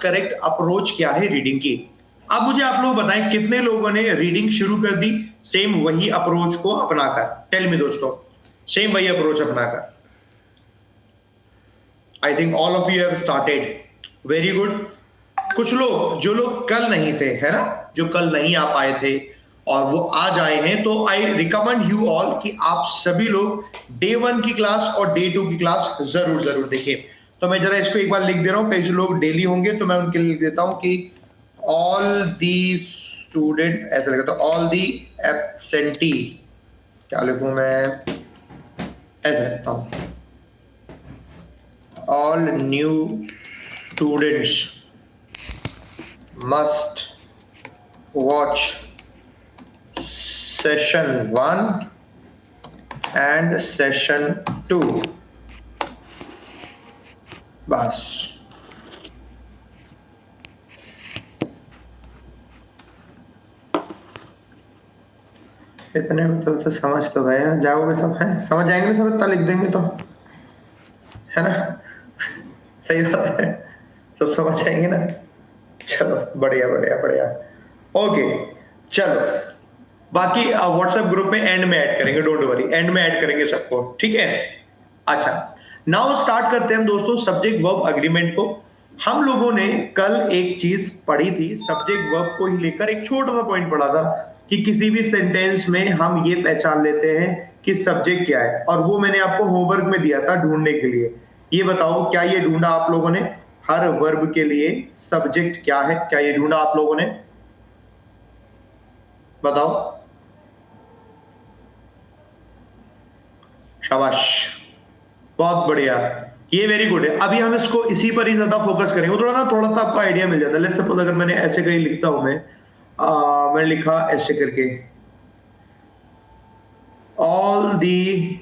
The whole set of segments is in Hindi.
करेक्ट अप्रोच क्या है रीडिंग की। अब मुझे आप लोग बताएं कितने लोगों ने रीडिंग शुरू कर दी सेम वही अप्रोच को अपनाकर। टेल मी दोस्तों, सेम वही अप्रोच अपनाकर। I think all of you have started, very good. कुछ लोग जो लोग कल नहीं थे, है ना, जो कल नहीं आ पाए थे और वो आज आए हैं, तो आई रिकमेंड यू ऑल कि आप सभी लोग डे 1 की क्लास और डे 2 की क्लास जरूर जरूर देखिए। तो मैं जरा इसको एक बार लिख दे रहा हूं, कई लोग डेली होंगे तो मैं उनके लिए लिख देता हूं कि ऑल दी स्टूडेंट, ऐसा लिखा तो ऑल दी एब्सेंटी, क्या लिखूं मैं, ऐसा लिखता हूं, all new students must watch session 1 and session 2। बस इतने मतलब से समझ तो गए हैं, जाओगे सब, हैं समझ जाएंगे सब, इतना लिख देंगे तो, है ना, सही बात है, सब समझ जाएंगे ना। चलो बढ़िया बढ़िया बढ़िया, ओके चलो। बाकी व्हाट्सएप ग्रुप में एंड में ऐड करेंगे, डोंट वरी, एंड में ऐड करेंगे सबको, ठीक है। अच्छा, नाउ स्टार्ट करते हैं हम दोस्तों सब्जेक्ट वर्ब अग्रीमेंट को। हम लोगों ने कल एक चीज पढ़ी थी, सब्जेक्ट वर्ब को ही लेकर एक छोटा सा पॉइंट पढ़ा था कि किसी भी सेंटेंस में हम ये पहचान लेते हैं कि सब्जेक्ट क्या है, और वो मैंने आपको होमवर्क में दिया था ढूंढने के लिए। ये बताओ क्या ये ढूंढा आप लोगों ने, हर वर्ब के लिए सब्जेक्ट क्या है, क्या ये ढूंढा आप लोगों ने, बताओ। शाबाश, बहुत बढ़िया, ये वेरी गुड है। अभी हम इसको इसी पर ही ज्यादा फोकस करेंगे, थोड़ा सा आपको आइडिया मिल जाता है। लेट्स सपोज अगर मैंने ऐसे कहीं लिखता हूं मैं लिखा ऐसे करके, ऑल दी,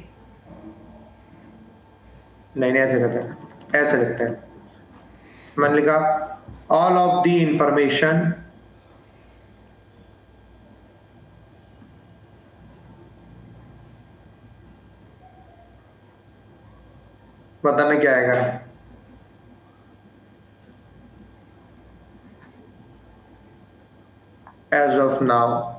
नहीं ऐसे करते हैं, ऐसे लिखते हैं, मैंने लिखा ऑल ऑफ द इंफॉर्मेशन बताने क्या आएगा, एज ऑफ नाउ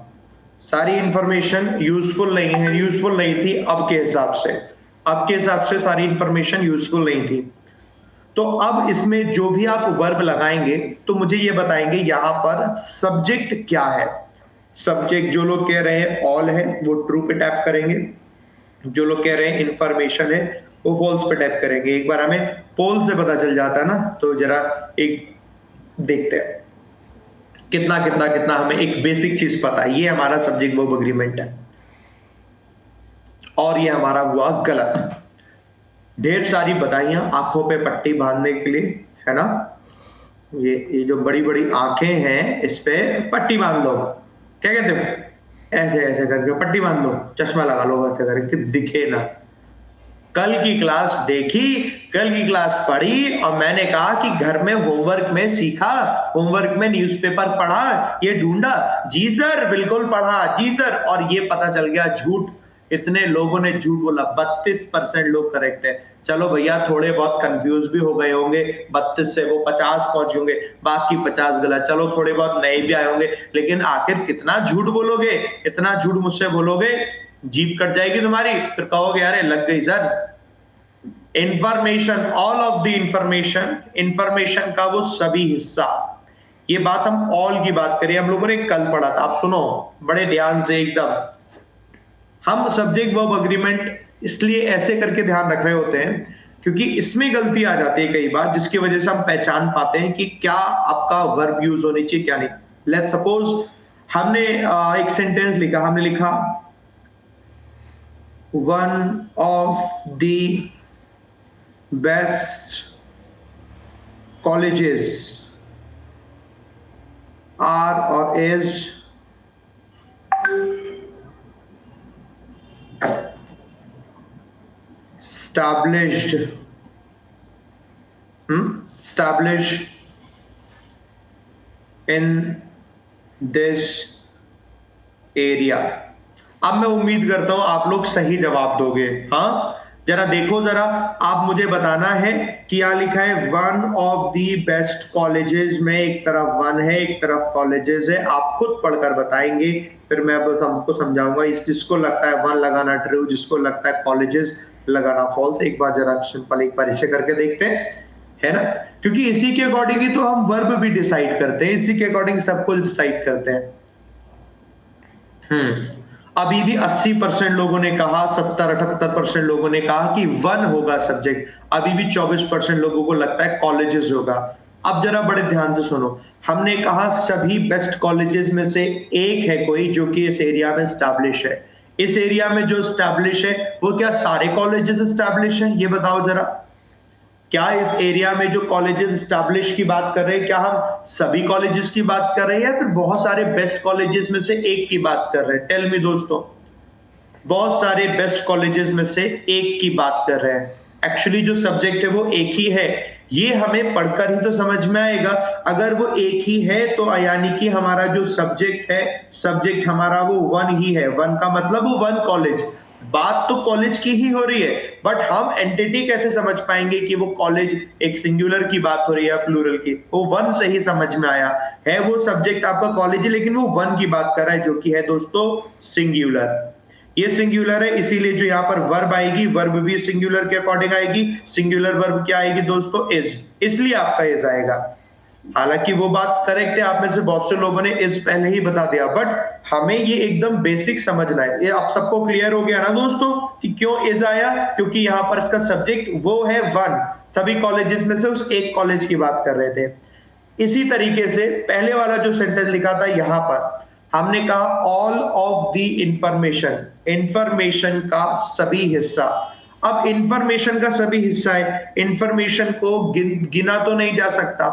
सारी इंफॉर्मेशन यूजफुल नहीं है, यूजफुल नहीं थी अब के हिसाब से, अब के हिसाब से सारी इंफॉर्मेशन यूजफुल नहीं थी। तो अब इसमें जो भी आप वर्ब लगाएंगे तो मुझे ये बताएंगे यहां पर सब्जेक्ट क्या है। सब्जेक्ट जो लोग कह रहे हैं ऑल है वो ट्रू पे टैप करेंगे, जो लोग कह रहे हैं इंफॉर्मेशन है वो फॉल्स पे टैप करेंगे। एक बार हमें पोल से पता चल जाता है ना, तो जरा एक देखते हैं कितना कितना कितना हमें एक बेसिक चीज पता है। ये हमारा सब्जेक्ट वर्ब एग्रीमेंट है और ये हमारा हुआ गलत। ढेर सारी बधाइयां आंखों पे पट्टी बांधने के लिए, है ना, ये जो बड़ी बड़ी आंखें हैं इस पे पट्टी बांध लो, क्या कहते हो, ऐसे ऐसे करके पट्टी बांध लो, चश्मा लगा लो ऐसे करके दिखे ना। कल की क्लास देखी, कल की क्लास पढ़ी और मैंने कहा कि घर में होमवर्क में सीखा, होमवर्क में न्यूज़पेपर पढ़ा, ये ढूंढा, जी सर बिल्कुल पढ़ा, जी सर, और ये पता चल गया झूठ। इतने लोगों ने झूठ बोला, 32% लोग करेक्ट है। चलो भैया थोड़े बहुत कंफ्यूज भी हो गए होंगे, 32 से वो 50 पहुंचे होंगे, बाकी 50 गलत। चलो थोड़े बहुत नए भी आए होंगे, लेकिन आखिर कितना झूठ बोलोगे, इतना झूठ मुझसे बोलोगे, जीभ कट जाएगी तुम्हारी, फिर कहोगे अरे लग गई sir. Information, all of the information, information का वो सभी हिस्सा, ये बात हम ऑल की बात करें, हम लोगों ने कल पढ़ा था। आप सुनो बड़े ध्यान से एकदम, हम सब्जेक्ट वर्ब एग्रीमेंट इसलिए ऐसे करके ध्यान रख रहे होते हैं क्योंकि इसमें गलती आ जाती है कई बार, जिसकी वजह से हम पहचान पाते हैं कि क्या आपका वर्ब यूज होनी चाहिए क्या नहीं। लेट्स सपोज हमने एक सेंटेंस लिखा, हमने लिखा one of the best colleges are और is established in this area। अब मैं उम्मीद करता हूं आप लोग सही जवाब दोगे, हाँ जरा देखो जरा, आप मुझे बताना है कि यहाँ लिखा है one of the best colleges में, एक तरफ वन है एक तरफ कॉलेजेस है, आप खुद पढ़कर बताएंगे, फिर मैं बस हमको समझाऊंगा। इस जिसको लगता है वन लगाना ट्रू, जिसको लगता है कॉलेजेस लगाना फॉल्स। एक बार जरा सिंपल एक बार इसे करके देखते हैं, है ना, क्योंकि इसी के अकॉर्डिंग ही तो हम वर्ब भी डिसाइड करते हैं, इसी के अकॉर्डिंग सब कुछ डिसाइड करते हैं। अभी भी 80% लोगों ने कहा, 70-78% लोगों ने कहा कि वन होगा सब्जेक्ट, अभी भी 24% लोगों को लगता है कॉलेजेस होगा। अब जरा बड़े ध्यान से सुनो, हमने कहा सभी बेस्ट कॉलेजेस में से एक है कोई जो कि इस एरिया में स्टैब्लिश है। इस एरिया में जो स्टैब्लिश है वो क्या सारे कॉलेजेस स्टैब्लिश हैं? ये बताओ जरा, क्या इस एरिया में जो कॉलेजेस स्टैब्लिश की बात कर रहे हैं, क्या हम सभी कॉलेजेस की बात कर रहे हैं या फिर बहुत सारे बेस्ट कॉलेजेस में से एक की बात कर रहे हैं? टेल मी दोस्तों, बहुत सारे बेस्ट कॉलेजेस में से एक की बात कर रहे हैं। एक्चुअली जो सब्जेक्ट है वो एक ही है, ये हमें पढ़कर ही तो समझ में आएगा। अगर वो एक ही है तो यानी कि हमारा जो सब्जेक्ट है, सब्जेक्ट हमारा वो वन ही है। वन का मतलब वो वन कॉलेज, बात तो कॉलेज की ही हो रही है, बट हम एंटिटी कैसे समझ पाएंगे कि वो कॉलेज एक सिंगुलर की बात हो रही है या प्लूरल की? वो वन से ही समझ में आया है, वो सब्जेक्ट आपका कॉलेज है लेकिन वो वन की बात कर रहा है जो कि है दोस्तों सिंगुलर। ये सिंगुलर है, इसीलिए जो यहाँ पर वर्ब आएगी, वर्ब भी सिंगुलर के अकॉर्डिंग आएगी। सिंगुलर वर्ब क्या आएगी दोस्तों? इज, इसलिए आपका इज आएगा। हालांकि वो बात करेक्ट है, आप में से बहुत से लोगों ने इस पहले ही बता दिया, बट हमें ये एकदम बेसिक समझना है। ये आप सबको क्लियर हो गया ना दोस्तों कि क्यों इज आया? क्योंकि यहाँ पर इसका सब्जेक्ट वो है वन, सभी कॉलेजेस में से उस एक कॉलेज की बात कर रहे थे। इसी तरीके से पहले वाला जो सेंटेंस लिखा था यहाँ पर हमने कहा all of the information, information का सभी हिस्सा। अब इंफॉर्मेशन का सभी हिस्सा है, इंफॉर्मेशन को गिना तो नहीं जा सकता,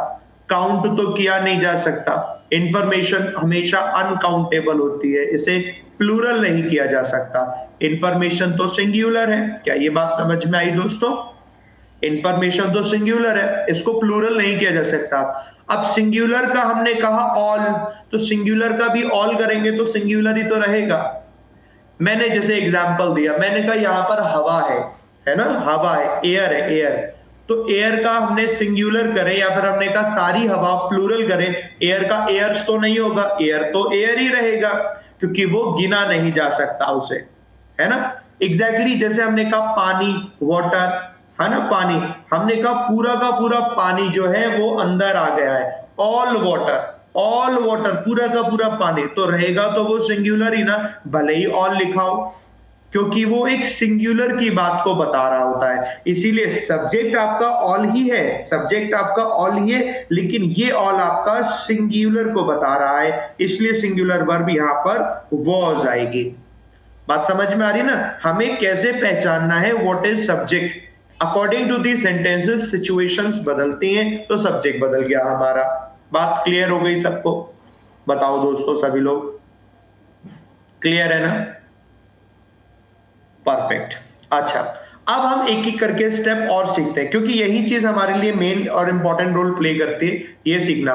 काउंट तो किया नहीं जा सकता। इंफॉर्मेशन हमेशा अनकाउंटेबल होती है, इसे प्लूरल नहीं किया जा सकता। इंफॉर्मेशन तो सिंगुलर है, क्या ये बात समझ में आई दोस्तों? इंफॉर्मेशन तो सिंगुलर है, इसको प्लूरल नहीं किया जा सकता। अब सिंगुलर का हमने कहा ऑल, तो सिंगुलर का भी ऑल करेंगे तो सिंगुलर ही तो रहेगा। मैंने जैसे एग्जांपल दिया, मैंने कहा यहाँ पर हवा है ना, हवा है, एयर है, एयर, तो एयर का हमने सिंगुलर करें या फिर हमने कहा सारी हवा प्लूरल करें, एयर का एयर्स तो नहीं होगा, एयर तो एयर ही रहेगा क्योंकि वो गिना नहीं जा सकता उसे, है ना। एग्जैक्टली जैसे हमने कहा पानी, वाटर, है ना, पानी, हमने कहा पूरा का पूरा पानी जो है वो अंदर आ गया है, ऑल वाटर, ऑल वाटर, पूरा का पूरा पानी, तो रहेगा तो वो सिंगुलर ही ना, भले ही ऑल लिखा हो, क्योंकि वो एक सिंगुलर की बात को बता रहा होता है। इसीलिए सब्जेक्ट आपका ऑल ही है, सब्जेक्ट आपका ऑल ही है, लेकिन ये ऑल आपका सिंगुलर को बता रहा है, इसलिए सिंगुलर वर्ब यहां पर वॉज आएगी। बात समझ में आ रही ना? हमें कैसे पहचानना है what is subject? According to the sentences situations बदलती हैं तो सब्जेक्ट बदल गया हमारा। बात क्लियर हो गई सबको? बताओ दोस्तों, सभी लोग क्लियर है ना? परफेक्ट। अच्छा, अब हम एक एक करके स्टेप और सीखते हैं, क्योंकि यही चीज हमारे लिए मेन और इंपॉर्टेंट रोल प्ले करती है, ये सीखना।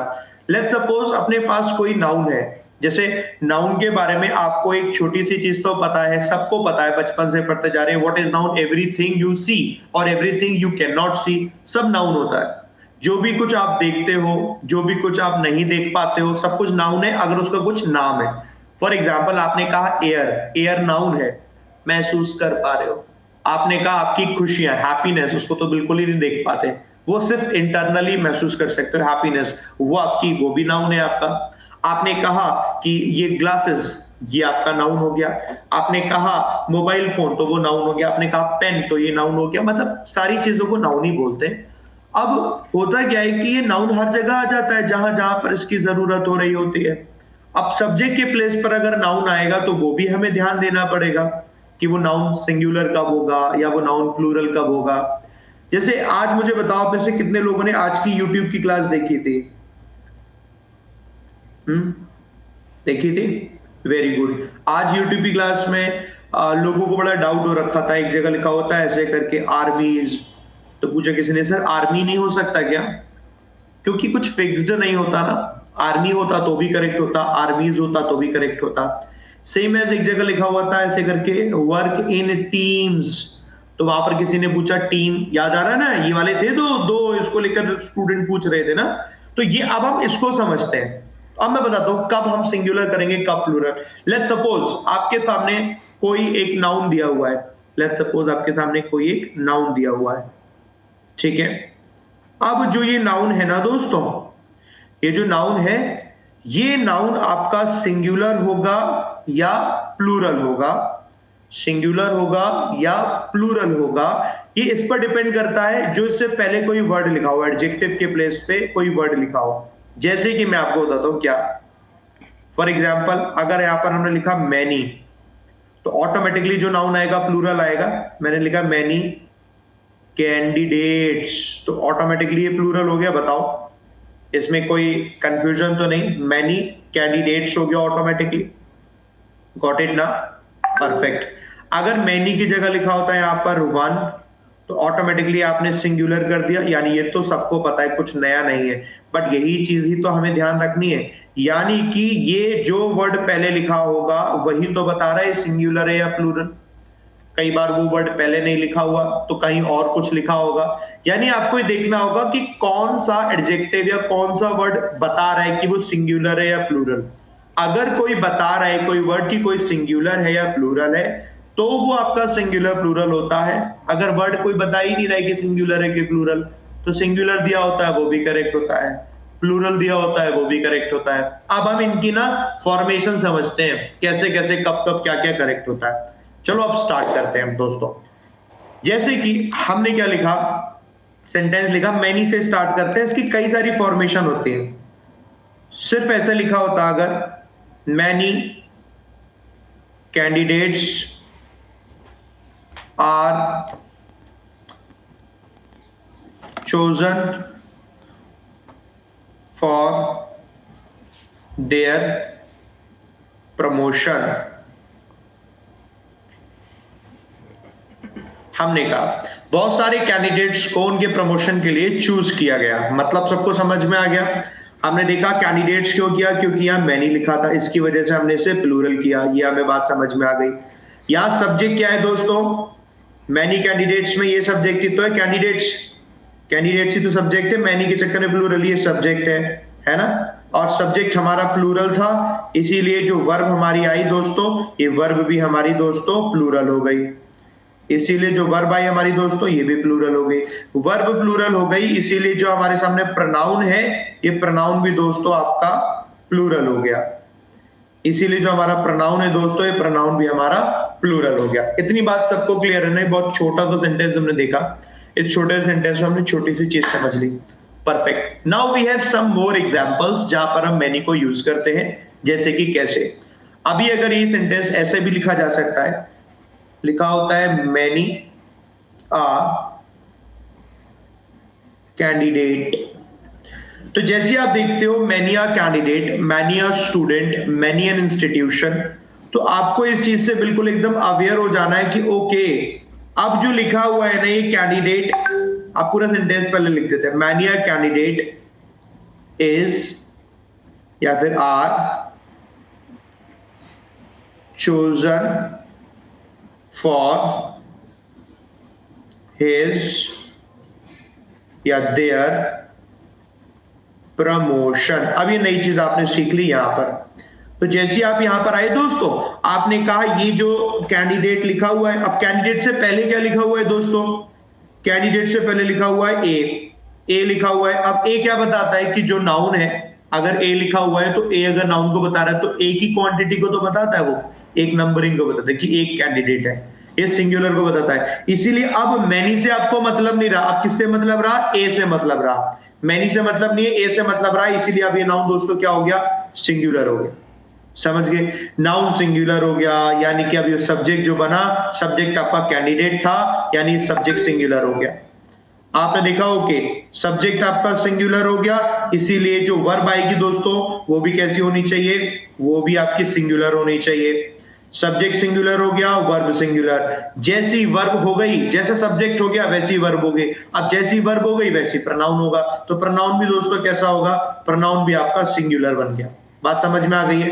लेट्स सपोज अपने पास कोई नाउन है, जैसे नाउन के बारे में आपको एक छोटी सी चीज तो पता है, सबको पता है, बचपन से पढ़ते जा रहे हैं। What is noun? Everything you see और everything you can not see, सब नाउन होता है। जो भी कुछ आप देखते हो, जो भी कुछ आप नहीं देख पाते हो, सब कुछ नाउन है अगर उसका कुछ नाम है। फॉर एग्जाम्पल आपने कहा एयर, एयर नाउन है, महसूस कर पा रहे हो। आपने कहा आपकी खुशियां, हैप्पीनेस, उसको तो बिल्कुल ही नहीं देख पाते, वो सिर्फ इंटरनली महसूस कर सकते हो हैप्पीनेस, वो आपकी, वो भी नाउन है आपका। आपने कहा कि ये ग्लासेस, ये आपका नाउन हो गया। आपने कहा मोबाइल फोन, तो वो नाउन हो गया। आपने कहा पेन, तो ये नाउन हो गया। मतलब सारी चीजों को नाउन ही बोलते हैं। अब होता क्या है कि ये नाउन हर जगह आ जाता है जहां जहां पर इसकी जरूरत हो रही होती है। अब सब्जेक्ट के प्लेस पर अगर नाउन आएगा तो वो भी हमें ध्यान देना पड़ेगा कि वो नाउन सिंगुलर कब होगा या वो नाउन प्लूरल कब होगा। जैसे आज मुझे बताओ आप में से कितने लोगों ने आज की यूट्यूब की क्लास देखी थी? देखी थी? Very good. आज यूट्यूब की क्लास में लोगों को बड़ा डाउट हो रखा था, एक जगह लिखा होता है ऐसे करके आर्मीज, तो पूछा किसी ने सर आर्मी नहीं हो सकता क्या? क्योंकि कुछ फिक्स्ड नहीं होता ना, आर्मी होता तो भी करेक्ट होता, आर्मीज होता तो भी करेक्ट होता। सेम एज एक जगह लिखा हुआ था ऐसे करके वर्क इन टीम्स, तो वहां पर किसी ने पूछा टीम, याद आ रहा है ना, ये वाले थे दो इसको लेकर स्टूडेंट पूछ रहे थे ना, तो ये अब हम इसको समझते हैं। अब मैं बताता हूं कब हम सिंगुलर करेंगे कब प्लूरल। लेट्स सपोज आपके सामने कोई एक नाउन दिया हुआ है, लेट्स सपोज आपके सामने कोई एक नाउन दिया हुआ है, ठीक है। अब जो ये नाउन है ना दोस्तों, ये जो नाउन है, ये नाउन आपका सिंगुलर होगा या प्लूरल होगा, सिंगुलर होगा या प्लूरल होगा, ये इस पर डिपेंड करता है जो इससे पहले कोई वर्ड लिखा हो, एडजेक्टिव के प्लेस पे कोई वर्ड लिखा हो। जैसे कि मैं आपको बताता हूं क्या, फॉर एग्जाम्पल अगर यहां पर हमने लिखा मैनी, तो ऑटोमेटिकली जो नाउन आएगा प्लूरल आएगा। मैंने लिखा मैनी कैंडिडेट्स, तो ऑटोमेटिकली ये प्लूरल हो गया। बताओ इसमें कोई कंफ्यूजन तो नहीं, मैनी कैंडिडेट्स हो गया ऑटोमेटिकली। गॉट इट ना, परफेक्ट। अगर मैनी की जगह लिखा होता है यहां पर वन, तो ऑटोमेटिकली आपने सिंगुलर कर दिया, यानी ये तो सबको पता है, कुछ नया नहीं है, बट यही चीज ही तो हमें ध्यान रखनी है, यानी कि ये जो वर्ड पहले लिखा होगा वही तो बता रहा है सिंगुलर है या प्लूरल। कई बार वो वर्ड पहले नहीं लिखा हुआ तो कहीं और कुछ लिखा होगा, यानी आपको ये देखना होगा कि कौन सा एडजेक्टिव या कौन सा वर्ड बता रहा है कि वो सिंगुलर है या प्लूरल। अगर कोई बता रहा है कोई वर्ड की कोई सिंगुलर है या प्लूरल है, तो वो आपका सिंगुलर प्लूरल होता है। अगर वर्ड कोई बता ही नहीं रहा है कि सिंगुलर है कि प्लूरल, तो सिंगुलर दिया होता है वो भी करेक्ट होता है, प्लूरल दिया होता है वो भी करेक्ट होता है। अब हम इनकी ना फॉर्मेशन समझते हैं, कैसे कैसे कब कब क्या क्या करेक्ट होता है। चलो अब स्टार्ट करते हैं दोस्तों। जैसे कि हमने क्या लिखा, सेंटेंस लिखा मैनी से स्टार्ट करते हैं, इसकी कई सारी फॉर्मेशन होती है। सिर्फ ऐसे लिखा होता अगर many candidates are chosen for their promotion, हमने कहा बहुत सारे कैंडिडेट्स को उनके प्रमोशन के लिए चूज किया गया। मतलब सबको समझ में आ गया। हमने देखा कैंडिडेट्स क्यों किया, क्योंकि यहां मैनी लिखा था, इसकी वजह से हमने इसे प्लूरल किया। ये हमें बात समझ में आ गई। यहां सब्जेक्ट क्या है दोस्तों, मैनी कैंडिडेट्स में ये सब्जेक्ट ही तो है, कैंडिडेट्स, कैंडिडेट्स ही तो सब्जेक्ट है, मैनी के चक्कर में प्लूरल ये सब्जेक्ट है ना। और सब्जेक्ट हमारा प्लूरल था, इसीलिए जो वर्ब हमारी आई दोस्तों, ये वर्ब भी हमारी दोस्तों प्लूरल हो गई। इसीलिए जो वर्ब आई हमारी दोस्तों ये भी प्लूरल हो गई। वर्ब प्लूरल हो गई, इसीलिए जो हमारे सामने प्रोनाउन है, ये प्रोनाउन भी दोस्तों आपका प्लूरल हो गया। इसीलिए जो हमारा प्रोनाउन है दोस्तों, ये प्रोनाउन भी हमारा प्लूरल हो गया। इतनी बात सबको क्लियर है ना। बहुत छोटा सा सेंटेंस हमने देखा, इस छोटे सेंटेंस में हमने छोटी सी चीज समझ ली। Perfect. Now we have some more examples जहां पर हम मैनी को यूज करते हैं। जैसे कि कैसे, अभी अगर ये सेंटेंस ऐसे भी लिखा जा सकता है, लिखा होता है मैनी आर कैंडिडेट। तो जैसे आप देखते हो many are candidate, many are student, many an institution, तो आपको इस चीज से बिल्कुल एकदम अवेयर हो जाना है कि ओके, अब जो लिखा हुआ है ना ये कैंडिडेट, आप पूरा सेंटेंस पहले लिख देते हैं, मैनी आर कैंडिडेट इज या फिर आर चोजन फॉर हिज या देयर प्रमोशन। अब ये नई चीज आपने सीख ली यहां पर। तो जैसे आप यहां पर आए दोस्तों, आपने कहा ये जो कैंडिडेट लिखा हुआ है, अब कैंडिडेट से पहले क्या लिखा हुआ है दोस्तों, कैंडिडेट से पहले लिखा हुआ है ए लिखा हुआ है। अब ए क्या बताता है कि जो नाउन है, अगर ए लिखा हुआ है तो ए अगर नाउन को बता रहा है तो ए की क्वांटिटी को तो बताता है, वो एक नंबरिंग को बताता है कि एक कैंडिडेट है, ये सिंगुलर को बताता है। इसीलिए अब मैनी से आपको मतलब नहीं रहा, अब किससे मतलब रहा, ए से मतलब रहा। मैनी से मतलब नहीं है, ए से मतलब रहा, इसीलिए अब ये नाउन दोस्तों क्या हो गया, सिंगुलर हो गया। समझ गए, नाउन सिंगुलर हो गया, यानी कि अब ये सब्जेक्ट जो बना, सब्जेक्ट आपका कैंडिडेट था, यानी सब्जेक्ट सिंगुलर हो गया। आपने देखा ओके, सब्जेक्ट आपका सिंगुलर हो गया, इसीलिए जो वर्ब आएगी दोस्तों वो भी कैसी होनी चाहिए, वो भी आपकी सिंगुलर होनी चाहिए। सब्जेक्ट सिंगुलर हो गया, वर्ब सिंगुलर। जैसी वर्ब हो गई, जैसे सब्जेक्ट हो गया वैसी वर्ब हो गई। अब जैसी वर्ब हो गई वैसी प्रोनाउन होगा, तो प्रोनाउन भी दोस्तों कैसा होगा, प्रोनाउन भी आपका सिंगुलर बन गया। बात समझ में आ गई है।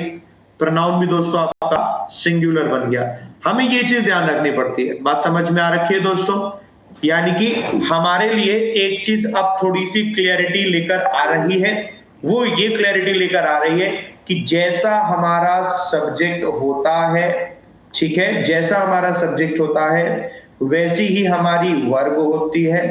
प्रोनाउन भी दोस्तों आपका सिंगुलर बन गया। हमें ये चीज ध्यान रखनी पड़ती है। बात समझ में आ रखी है दोस्तों? यानी कि हमारे लिए एक चीज अब थोड़ी सी क्लियरिटी लेकर आ रही है, वो ये क्लियरिटी लेकर आ रही है कि जैसा हमारा सब्जेक्ट होता है, ठीक है, जैसा हमारा सब्जेक्ट होता है वैसी ही हमारी वर्ब होती है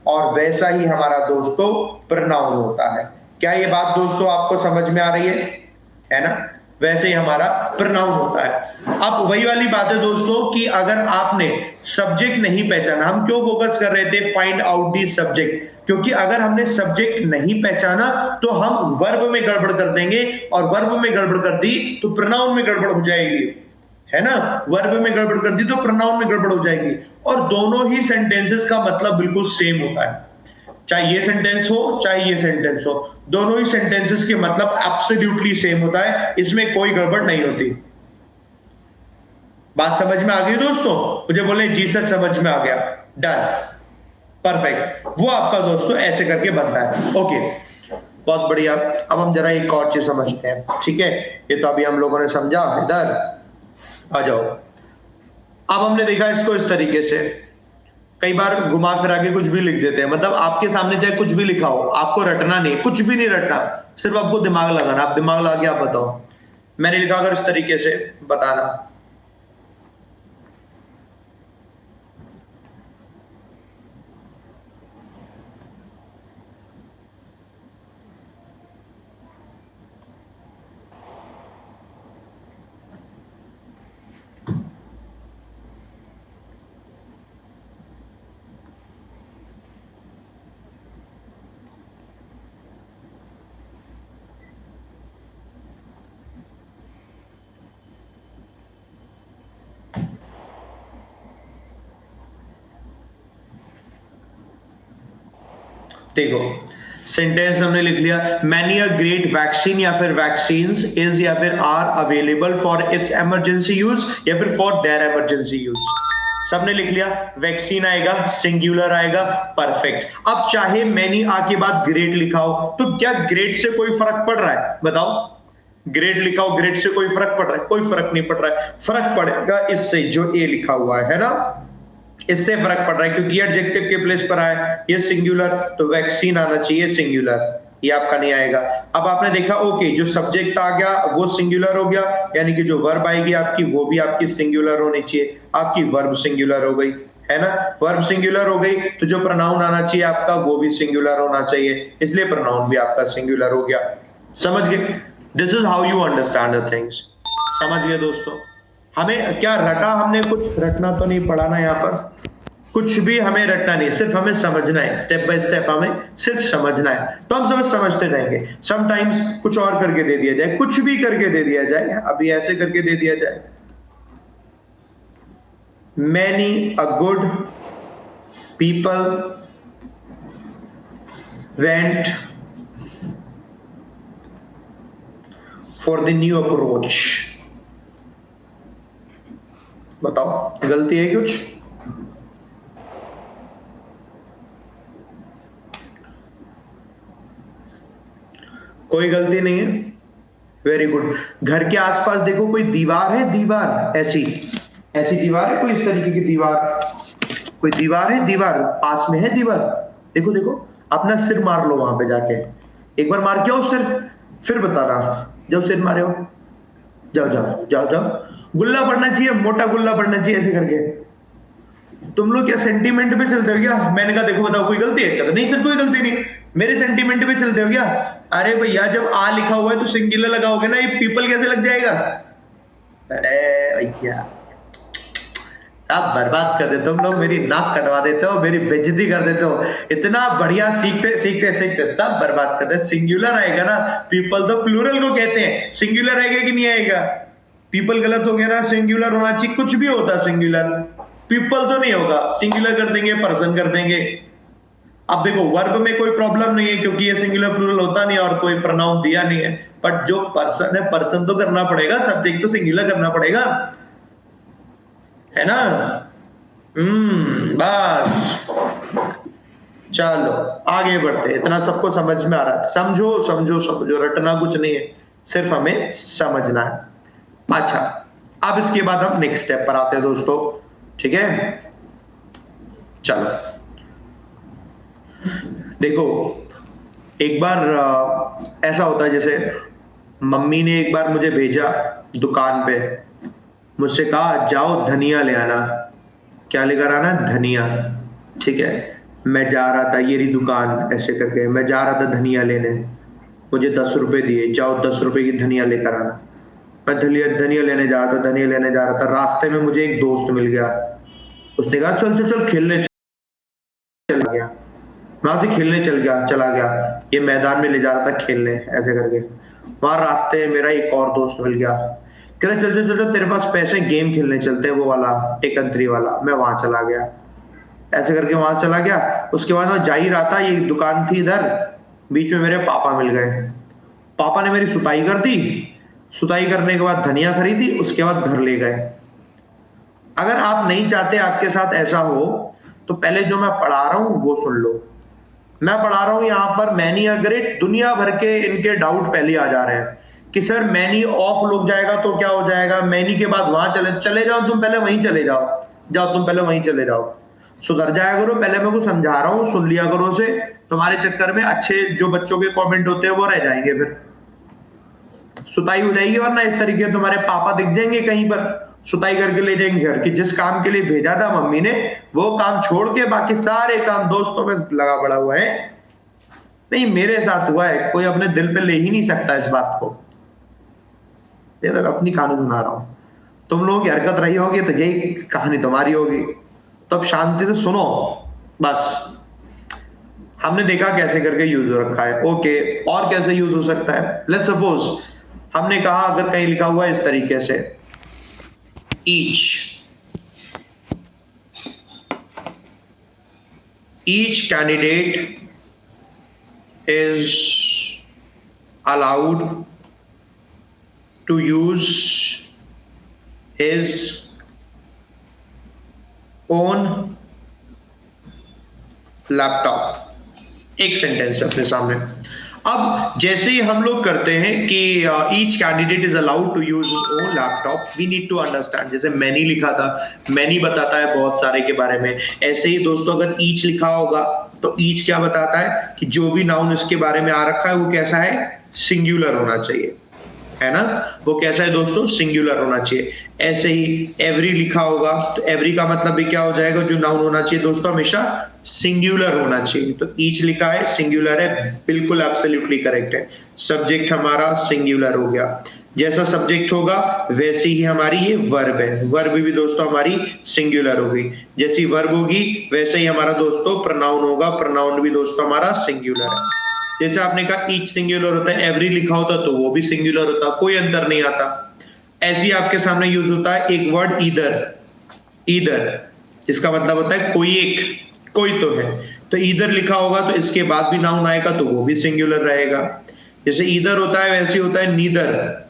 और वैसा ही हमारा दोस्तों प्रोनाउन होता है। क्या ये बात दोस्तों आपको समझ में आ रही है ना? वैसे ही हमारा प्रोनाउन होता है। अब वही वाली बात है दोस्तों कि अगर आपने सब्जेक्ट नहीं पहचाना, हम क्यों फोकस कर रहे थे फाइंड आउट दी सब्जेक्ट, क्योंकि अगर हमने सब्जेक्ट नहीं पहचाना तो हम वर्ब में गड़बड़ कर देंगे और वर्ब में गड़बड़ कर दी तो प्रोनाउन में गड़बड़ हो जाएगी, है ना? वर्ब में गड़बड़ कर दी तो प्रोनाउन में गड़बड़ हो जाएगी। और दोनों ही सेंटेंसेस का मतलब बिल्कुल सेम होता है, चाहे ये सेंटेंस हो चाहे ये सेंटेंस हो, दोनों ही सेंटेंसेस के मतलब एब्सोल्युटली सेम होता है, इसमें कोई गड़बड़ नहीं होती। बात समझ में आ गई दोस्तों? मुझे बोले जी सर समझ में आ गया, डन, परफेक्ट। वो आपका दोस्तों ऐसे करके बनता है। ओके, बहुत बढ़िया। अब हम जरा एक और चीज समझते हैं, ठीक है? ये तो अभी हम लोगों ने समझा, इधर आ जाओ। अब हमने देखा इसको इस तरीके से, कई बार घुमा फिरा के कुछ भी लिख देते हैं, मतलब आपके सामने चाहे कुछ भी लिखा हो, आपको रटना नहीं, कुछ भी नहीं रटना, सिर्फ आपको दिमाग लगाना। आप दिमाग लगा के आप बताओ। मैंने लिखा अगर इस तरीके से, बताना। देखो, सेंटेंस हमने लिख लिया, मैनी अ ग्रेट वैक्सीन या फिर वैक्सीन्स इज या फिर are available for its emergency use या फिर फॉर देयर इमरजेंसी यूज। सबने लिख लिया। वैक्सीन आएगा, सिंगुलर आएगा, परफेक्ट। अब चाहे मैनी आ के बाद ग्रेट लिखा हो, तो क्या ग्रेट से कोई फर्क पड़ रहा है? बताओ, ग्रेट लिखा हो, ग्रेट से कोई फर्क पड़ रहा है? कोई फर्क नहीं पड़ रहा है। फर्क पड़ेगा इससे जो ए लिखा हुआ है ना, इससे फर्क पड़ रहा है, क्योंकि ये एडजेक्टिव के प्लेस पर आया, ये सिंगुलर, तो वैक्सीन आना चाहिए सिंगुलर, ये आपका नहीं आएगा। अब आपने देखा ओके, जो सब्जेक्ट आ गया वो सिंगुलर हो गया, यानी कि जो वर्ब आएगी आपकी वो भी आपकी सिंगुलर होनी चाहिए, आपकी वर्ब सिंगुलर हो गई, है ना? वर्ब सिंगुलर हो गई तो जो प्रोनाउन आना चाहिए आपका वो भी सिंगुलर होना चाहिए, इसलिए प्रोनाउन भी आपका सिंगुलर हो गया। समझ गए? This is how you understand the things. समझ गए दोस्तों? हमें क्या रटा, हमने कुछ रटना तो नहीं पड़ा ना, यहाँ पर कुछ भी हमें रटना नहीं, सिर्फ हमें समझना है, स्टेप बाय स्टेप हमें सिर्फ समझना है, तो हम समझते जाएंगे। समटाइम्स कुछ और करके दे दिया जाए, कुछ भी करके दे दिया जाए, अभी ऐसे करके दे दिया जाए, many a good people went for the new approach. बताओ, गलती है कुछ? कोई गलती नहीं है, वेरी गुड। घर के आसपास देखो कोई दीवार है, दीवार ऐसी ऐसी दीवार है, कोई इस तरीके की दीवार, कोई दीवार है, दीवार पास में है दीवार, देखो देखो, अपना सिर मार लो वहां पे जाके, एक बार मार के आओ सिर, फिर बताना जब सिर मारे हो, जाओ जाओ जाओ जाओ। गुल्ला पड़ना चाहिए, मोटा गुल्ला पड़ना चाहिए, ऐसे करके। तुम लोग क्या सेंटीमेंट पे चलते हो क्या? मैंने कहा देखो बताओ कोई गलती है? कहते नहीं सर कोई गलती नहीं, मेरे सेंटीमेंट पे चलते हो क्या? अरे भैया जब आ लिखा हुआ है तो सिंगुलर लगाओगे ना, ये पीपल कैसे लग जाएगा? अरे भैया सब बर्बाद कर देते हो तुम लोग, मेरी नाक कटवा देते हो, मेरी बेइज्जती कर देते हो, इतना बढ़िया सीखते सीखते सीखते सब बर्बाद कर देते। सिंगुलर आएगा ना, पीपल तो प्लूरल को कहते हैं, सिंगुलर आएगा कि नहीं आएगा? पीपल गलत हो गया ना, सिंगुलर होना चाहिए, कुछ भी होता सिंगुलर, पीपल तो नहीं होगा, सिंगुलर कर देंगे, पर्सन कर देंगे। अब देखो वर्ब में कोई प्रॉब्लम नहीं है क्योंकि ये सिंगुलर प्लूरल होता नहीं और कोई प्रोनाउन दिया नहीं है, बट जो पर्सन है पर्सन तो करना पड़ेगा, सब्जेक्ट तो सिंगुलर करना पड़ेगा, है ना? बस चलो आगे बढ़ते, इतना सबको समझ में आ रहा है? समझो समझो समझो, रटना कुछ नहीं है, सिर्फ हमें समझना है। अच्छा, अब इसके बाद हम नेक्स्ट स्टेप पर आते हैं दोस्तों, ठीक है। चलो देखो, एक बार ऐसा होता है, जैसे मम्मी ने एक बार मुझे भेजा दुकान पे, मुझसे कहा जाओ धनिया ले आना। क्या लेकर आना? धनिया। ठीक है, मैं जा रहा था, ये रही दुकान, ऐसे करके मैं जा रहा था धनिया लेने। मुझे 10 रुपए दिए, जाओ 10 रुपए की धनिया लेकर आना। मैं धनिया धनिया लेने जा रहा था, धनिया लेने जा रहा था। रास्ते में मुझे एक दोस्त मिल गया, उसने कहा चल चल चल खेलने चला गया। मैं वहां से खेलने चला गया, ये मैदान में ले जा रहा था खेलने, ऐसे करके। वहां रास्ते में मेरा एक और दोस्त मिल गया, कह रहे चल चल चल चल, तेरे पास पैसे, गेम खेलने चलते हैं, वो वाला टेकन 3 वाला। मैं वहां चला गया, ऐसे करके वहां चला गया। उसके बाद मैं जा ही रहा था, ये दुकान थी इधर, बीच में मेरे पापा मिल गए। पापा ने मेरी सुताई कर दी। सुताई करने के बाद धनिया खरीदी, उसके बाद घर ले गए। अगर आप नहीं चाहते आपके साथ ऐसा हो, तो पहले जो मैं पढ़ा रहा हूं वो सुन लो। मैं पढ़ा रहा हूं यहां पर मैनी अग्रेट, दुनिया भर के इनके डाउट पहले आ जा रहे हैं कि सर मैनी ऑफ लुक जाएगा तो क्या हो जाएगा, मैनी के बाद वहां चले जाओ, तुम पहले वहीं चले जाओ, तुम पहले वहीं चले जाओ, सुधर जाया करो। पहले मैं को समझा रहा हूं, सुन लिया करो उसे। तुम्हारे चक्कर में अच्छे जो बच्चों के कमेंट होते हैं वो रह जाएंगे, फिर सुताई हो जाएगी। वरना इस तरीके तुम्हारे पापा दिख जाएंगे कहीं पर, सुताई करके ले जाएंगे घर की। जिस काम के लिए भेजा था मम्मी ने, वो काम छोड़ के बाकी सारे काम दोस्तों में लगा पड़ा हुआ है। नहीं, मेरे साथ हुआ है, कोई अपने दिल पे ले ही नहीं सकता इस बात को। ये तो अपनी कहानी सुना रहा हूं, तुम लोगों की हरकत रही होगी तो यही कहानी तुम्हारी होगी। तो अब शांति से सुनो बस। हमने देखा कैसे करके यूज हो रखा है, ओके। और कैसे यूज हो सकता है? लेट्स सपोज हमने कहा, अगर कहीं लिखा हुआ है इस तरीके से, each candidate is allowed to use his own laptop. एक सेंटेंस है अपने सामने। अब जैसे ही हम लोग करते हैं कि each candidate is allowed to use his own laptop, we need to understand. जैसे मैनी लिखा था, मैनी बताता है बहुत सारे के बारे में। ऐसे ही दोस्तों अगर ईच लिखा होगा तो ईच क्या बताता है कि जो भी नाउन इसके बारे में आ रखा है वो कैसा है? सिंगुलर होना चाहिए, है ना। वो कैसा है दोस्तों? सिंगुलर होना चाहिए। ऐसे ही एवरी लिखा होगा तो एवरी का मतलब भी क्या हो जाएगा? जो नाउन होना चाहिए दोस्तों हमेशा सिंगुलर होना चाहिए। तो ईच लिखा है, सिंगुलर है, बिल्कुल एब्सोल्युटली करेक्ट है। सब्जेक्ट हमारा सिंगुलर हो गया। जैसा सब्जेक्ट होगा वैसी ही हमारी ये वर्ब है, वर्ब भी दोस्तों हमारी सिंगुलर होगी। जैसी वर्ब होगी वैसे ही हमारा दोस्तों प्रोनाउन होगा, प्रोनाउन भी दोस्तों हमारा सिंगुलर है। जैसे आपने कहा ईच सिंगुलर होता है, एवरी लिखा होता तो वो भी सिंगुलर होता, कोई अंतर नहीं आता। ऐसे ही आपके सामने यूज होता है एक वर्ड ईदर। ईदर इसका मतलब होता है कोई एक, कोई तो है। तो ईदर लिखा होगा तो इसके बाद भी नाउन आएगा तो वो भी सिंगुलर रहेगा। जैसे ईदर होता है वैसे होता है नीदर।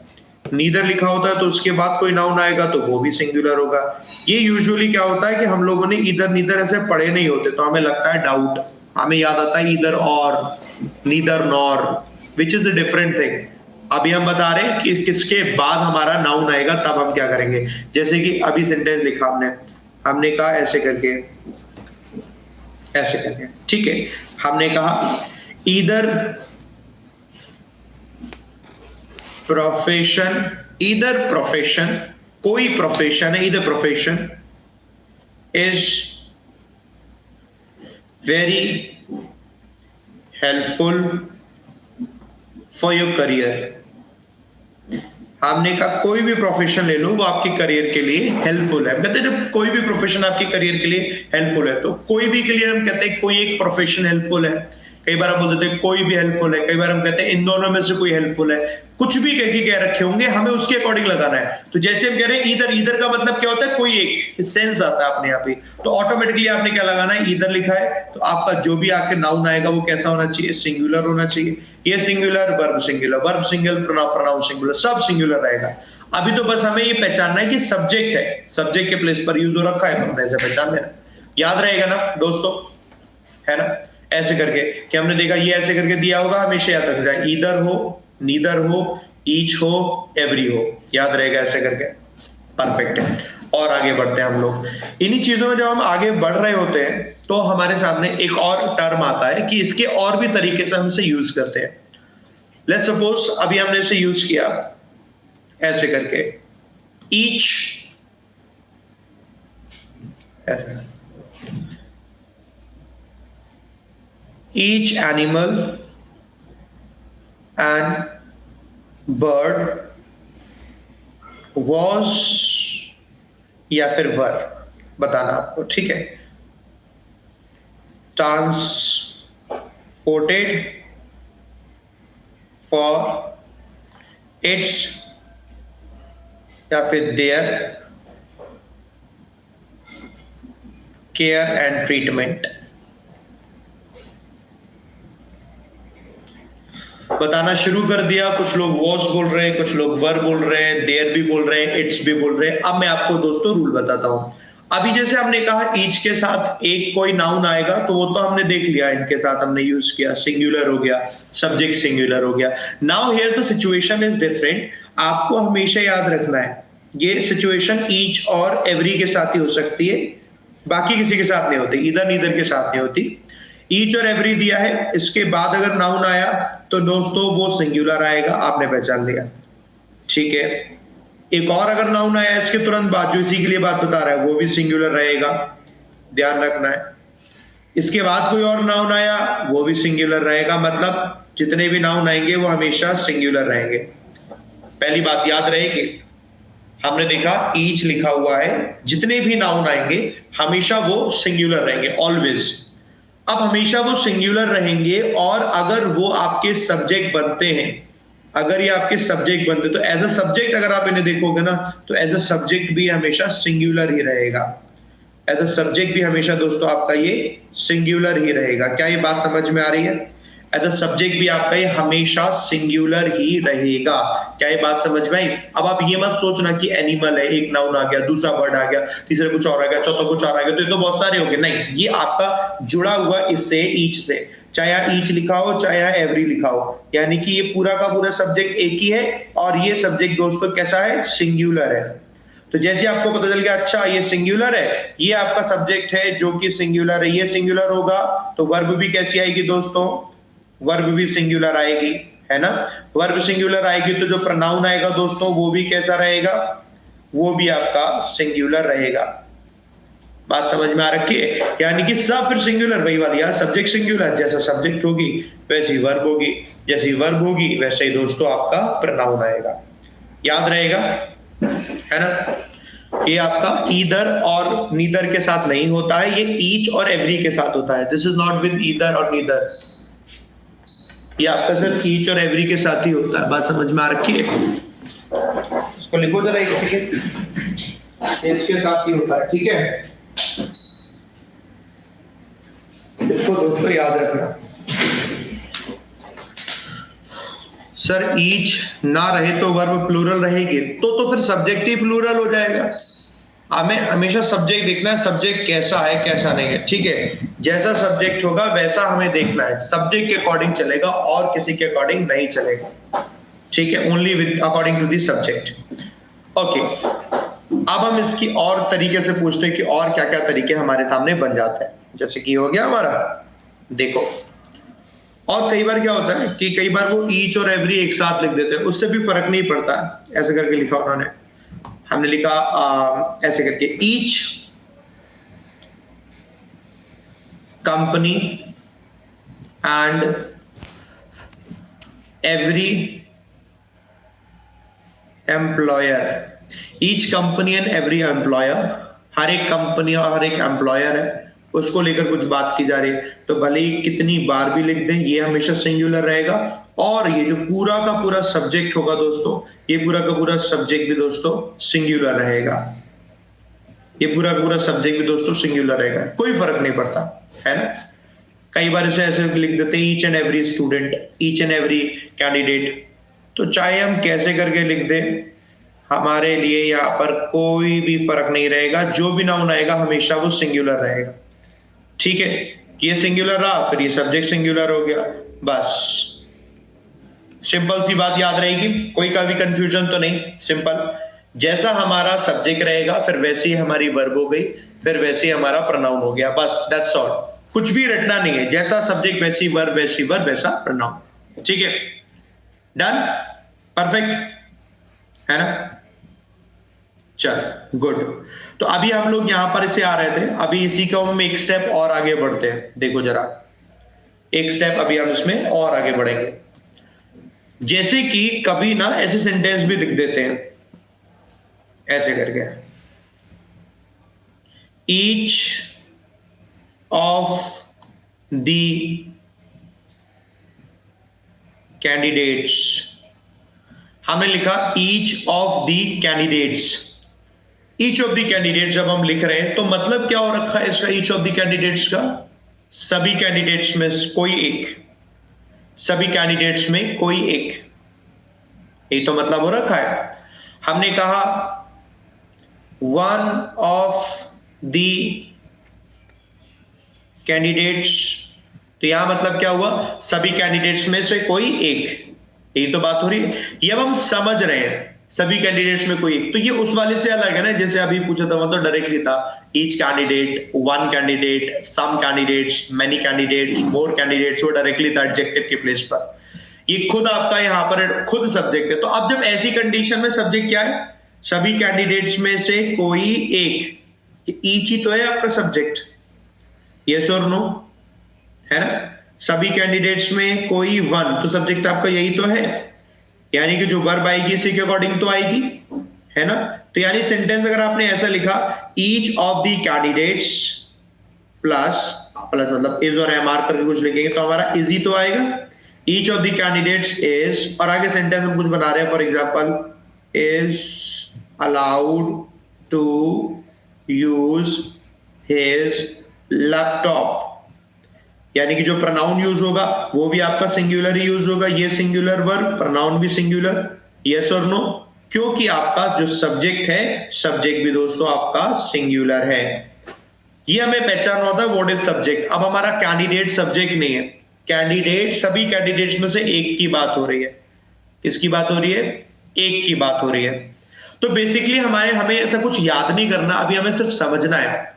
नीदर लिखा होता है तो उसके बाद कोई नाउन आएगा तो वो भी सिंगुलर होगा। ये यूजुअली क्या होता है कि हम लोगों ने ईदर नीदर ऐसे पढ़े नहीं होते, तो हमें लगता है डाउट, हमें याद आता है ईदर और, neither nor, which is the different thing. अभी हम बता रहे हैं कि किसके बाद हमारा नाउन आएगा तब हम क्या करेंगे। जैसे कि अभी सेंटेंस लिखा हमने कहा ऐसे करके, ऐसे करके, ठीक है। हमने कहा ईदर प्रोफेशन, कोई प्रोफेशन है, either profession is very helpful for your career. हमने कहा कोई भी प्रोफेशन ले लो वो आपके करियर के लिए हेल्पफुल है। कहते हैं जब कोई भी प्रोफेशन आपके करियर के लिए हेल्पफुल है, तो कोई भी के लिए हम कहते हैं कोई एक प्रोफेशन हेल्पफुल है। कई बार हम बोल देते हैं कोई भी हेल्पफुल है, कई बार हम कहते हैं इन दोनों में से कोई हेल्पफुल है। कुछ भी कह रखे होंगे, हमें उसके अकॉर्डिंग लगाना है। तो जैसे हम कह रहे हैं ईदर, ईदर का मतलब क्या होता है? कोई एक, सेंस आता है अपने आप ही। तो ऑटोमेटिकली आपने क्या लगाना है? ईदर लिखा है तो आपका जो भी आके नाउन आएगा वो कैसा होना चाहिए? सिंगुलर होना चाहिए। ये singular, verb singular, verb singular, pronoun singular, सब सिंगुलर रहेगा। अभी तो बस हमें ये पहचानना है कि सब्जेक्ट है, सब्जेक्ट के प्लेस पर यूज हो रखा है, तो हमने ऐसे पहचान लेना। याद रहेगा ना दोस्तों, है ना। ऐसे करके कि हमने देखा ये ऐसे करके दिया होगा, हमेशा याद रख जाए। ईदर हो, नीदर हो, ईच हो, एवरी हो, याद रहेगा ऐसे करके। परफेक्ट है। और आगे बढ़ते हैं हम लोग। इन्हीं चीजों में जब हम आगे बढ़ रहे होते हैं तो हमारे सामने एक और टर्म आता है कि इसके और भी तरीके से हम इसे यूज करते हैं। लेट्स सपोज अभी हमने इसे यूज किया ऐसे करके, ईच, ऐसे, each animal and bird was या फिर वर, बताना आपको, ठीक है। ट्रांसपोर्टेड फॉर इट्स या फिर देयर केयर एंड ट्रीटमेंट। बताना शुरू कर दिया, कुछ लोग वॉज बोल रहे हैं, कुछ लोग वर बोल रहे हैं, देयर भी बोल रहे हैं, इट्स भी बोल रहे हैं। अब मैं आपको दोस्तों रूल बताता हूं। अभी जैसे हमने कहा ईच के साथ एक कोई नाउन आएगा तो वो तो हमने देख लिया, इनके साथ हमने यूज किया, सिंगुलर हो गया, सब्जेक्ट सिंगुलर हो गया। Now here the situation is different. आपको हमेशा याद रखना है ये सिचुएशन ईच और एवरी के साथ ही हो सकती है, बाकी किसी के साथ नहीं होती, इधर नीदर के साथ नहीं होती। ईच और एवरी दिया है, इसके बाद अगर नाउन आया तो दोस्तों वो सिंगुलर आएगा, आपने पहचान लिया, ठीक है। एक और अगर नाउन आया इसके तुरंत बाद, जो इसी के लिए बात बता रहा है, वो भी सिंगुलर रहेगा, ध्यान रखना है। इसके बाद कोई और नाउन आया वो भी सिंगुलर रहेगा, मतलब जितने भी नाउन आएंगे वो हमेशा सिंगुलर रहेंगे। पहली बात याद रहेगी, हमने देखा ईच लिखा हुआ है, जितने भी नाउन आएंगे हमेशा वो सिंगुलर रहेंगे, ऑलवेज। अब हमेशा वो सिंगुलर रहेंगे, और अगर वो आपके सब्जेक्ट बनते हैं, अगर ये आपके सब्जेक्ट बनते तो एज अ सब्जेक्ट अगर आप इन्हें देखोगे ना तो एज अ सब्जेक्ट भी हमेशा सिंगुलर ही रहेगा। एज अ सब्जेक्ट भी हमेशा दोस्तों आपका ये सिंगुलर ही रहेगा। क्या ये बात समझ में आ रही है? एज अ सब्जेक्ट भी आपका ये हमेशा सिंगुलर ही रहेगा। क्या ये बात समझ में आई? अब आप ये मत सोचना कि एनिमल है, एक नाउन आ गया, दूसरा वर्ड आ गया, तीसरा कुछ और आ गया, चौथा कुछ और आ गया, तो ये तो बहुत सारे हो गए। नहीं, ये आपका जुड़ा हुआ इससे, ईच से, चाहे यहाँ ईच लिखा हो चाहे यहाँ एवरी लिखा हो, यानी कि ये पूरा का पूरा सब्जेक्ट एक ही है, और ये सब्जेक्ट दोस्तों कैसा है? सिंगुलर है। तो जैसे आपको पता चल गया अच्छा ये सिंगुलर है, ये आपका सब्जेक्ट है जो कि सिंगुलर है, ये सिंगुलर होगा, तो वर्ब भी कैसी आएगी दोस्तों? वर्ब भी सिंगुलर आएगी, है ना। वर्ब सिंगुलर आएगी तो जो प्रोनाउन आएगा दोस्तों वो भी कैसा रहेगा? वो भी आपका सिंगुलर रहेगा। बात समझ में आ रखी है? यानी कि सब फिर सिंगुलर, वही वाली यार, सब्जेक्ट सिंगुलर, जैसा सब्जेक्ट होगी वैसी वर्ब होगी, जैसी वर्ब होगी वैसे ही दोस्तों आपका प्रोनाउन आएगा। याद रहेगा, है ना। ये आपका ईदर और नीदर के साथ नहीं होता है, ये ईच और एवरी के साथ होता है। This is not with either और नीदर, ये आपका सिर्फ ईच और एवरी के साथ ही होता है। बात समझ में आ रखी है? इसको लिखो जरा एक सेकंड, इसके साथ ही होता है, ठीक है। इसको दोस्तों याद रखना। सर ईच ना रहे तो वर्ब प्लूरल रहेगी, तो फिर सब्जेक्ट ही प्लूरल हो जाएगा। हमें हमेशा सब्जेक्ट देखना है, सब्जेक्ट कैसा है कैसा नहीं है, ठीक है। जैसा सब्जेक्ट होगा वैसा हमें देखना है, सब्जेक्ट के अकॉर्डिंग चलेगा और किसी के अकॉर्डिंग नहीं चलेगा, ठीक है। Only with according to the subject. Okay, अब हम इसकी और तरीके से पूछते हैं कि और क्या क्या तरीके हमारे सामने बन जाते हैं। जैसे कि हो गया हमारा, देखो, और कई बार क्या होता है कि कई बार वो ईच और एवरी एक साथ लिख देते हैं, उससे भी फर्क नहीं पड़ता है। ऐसे करके लिखा उन्होंने, हमने लिखा ऐसे करके, each company and every employer. Each company and every employer, हर एक कंपनी और हर एक एम्प्लॉयर है, उसको लेकर कुछ बात की जा रही है, तो भले ही कितनी बार भी लिख दें ये हमेशा सिंगुलर रहेगा। और ये जो पूरा का पूरा सब्जेक्ट होगा दोस्तों, ये पूरा का पूरा सब्जेक्ट भी दोस्तों सिंगुलर रहेगा, ये पूरा का पूरा सब्जेक्ट भी दोस्तों सिंगुलर रहेगा, कोई फर्क नहीं पड़ता, है ना। कई बार इसे ऐसे लिख देते हैं, each and every student, each and every candidate, तो चाहे हम कैसे करके लिख दें हमारे लिए यहाँ पर कोई भी फर्क नहीं रहेगा, जो भी नाउन आएगा हमेशा वो सिंगुलर रहेगा, ठीक है। ये सिंगुलर रहा, फिर ये सब्जेक्ट सिंगुलर हो गया, बस। सिंपल सी बात याद रहेगी, कोई का भी कंफ्यूजन तो नहीं, सिंपल। जैसा हमारा सब्जेक्ट रहेगा फिर वैसे ही हमारी वर्ब हो गई, फिर वैसे ही हमारा प्रोनाउन हो गया, बस दैट्स ऑल। कुछ भी रटना नहीं है, जैसा सब्जेक्ट वैसी वर्ब, वैसी वर्ब वैसा प्रोनाउन। ठीक है, डन, परफेक्ट है ना। चल गुड। तो अभी हम लोग यहां पर इसे आ रहे थे, अभी इसी का हम एक स्टेप और आगे बढ़ते हैं। देखो जरा, एक स्टेप अभी हम इसमें और आगे बढ़ेंगे। जैसे कि कभी ना ऐसे सेंटेंस भी लिख देते हैं ऐसे करके, ईच ऑफ द कैंडिडेट्स, हमने लिखा each of the candidates. Each of the candidate जब हम लिख रहे हैं तो मतलब क्या हो रखा है इसका, ईच ऑफ द कैंडिडेट्स का, सभी कैंडिडेट्स में कोई एक, सभी कैंडिडेट्स में कोई एक, ये तो मतलब हो रखा है। हमने कहा वन ऑफ द कैंडिडेट्स, तो यहां मतलब क्या हुआ, सभी कैंडिडेट्स में से कोई एक, यही तो बात हो रही है। ये अब हम समझ रहे हैं, सभी कैंडिडेट्स में कोई एक, तो ये उस वाले से अलग है ना, जैसे अभी पूछा था वहां तो डायरेक्टली था each candidate, one candidate, some candidates, many candidates, more candidates, वो डायरेक्टली था एडजेक्टिव के प्लेस पर। ये खुद आपका यहां पर खुद सब्जेक्ट है। तो अब जब ऐसी कंडीशन में सब्जेक्ट क्या है, सभी कैंडिडेट्स में से कोई एक, ईच ही तो है आपका सब्जेक्ट, यस और नो, है ना। सभी कैंडिडेट्स में कोई वन, तो सब्जेक्ट आपका यही तो है, यानी कि जो वर्ब आएगी इसी के अकॉर्डिंग तो आएगी, है ना। तो यानी सेंटेंस अगर आपने ऐसा लिखा, each of the candidates plus plus मतलब इज और एम आर करके कुछ लिखेंगे तो हमारा इज ही तो आएगा, each of the candidates is, और आगे सेंटेंस हम कुछ बना रहे हैं, for example is allowed to use his laptop, यानी कि जो प्रोनाउन यूज होगा वो भी आपका सिंगुलर ही यूज होगा, ये सिंगुलर वर्ब, प्रोनाउन भी सिंगुलर, यस और नो, क्योंकि आपका जो सब्जेक्ट है, सब्जेक्ट भी दोस्तों आपका सिंगुलर है। ये हमें पहचान होता है व्हाट इज सब्जेक्ट। अब हमारा कैंडिडेट सब्जेक्ट नहीं है, कैंडिडेट सभी कैंडिडेट्स में से एक की बात हो रही है। किसकी बात हो रही है, एक की बात हो रही है। तो बेसिकली हमें ऐसा कुछ याद नहीं करना, अभी हमें सिर्फ समझना है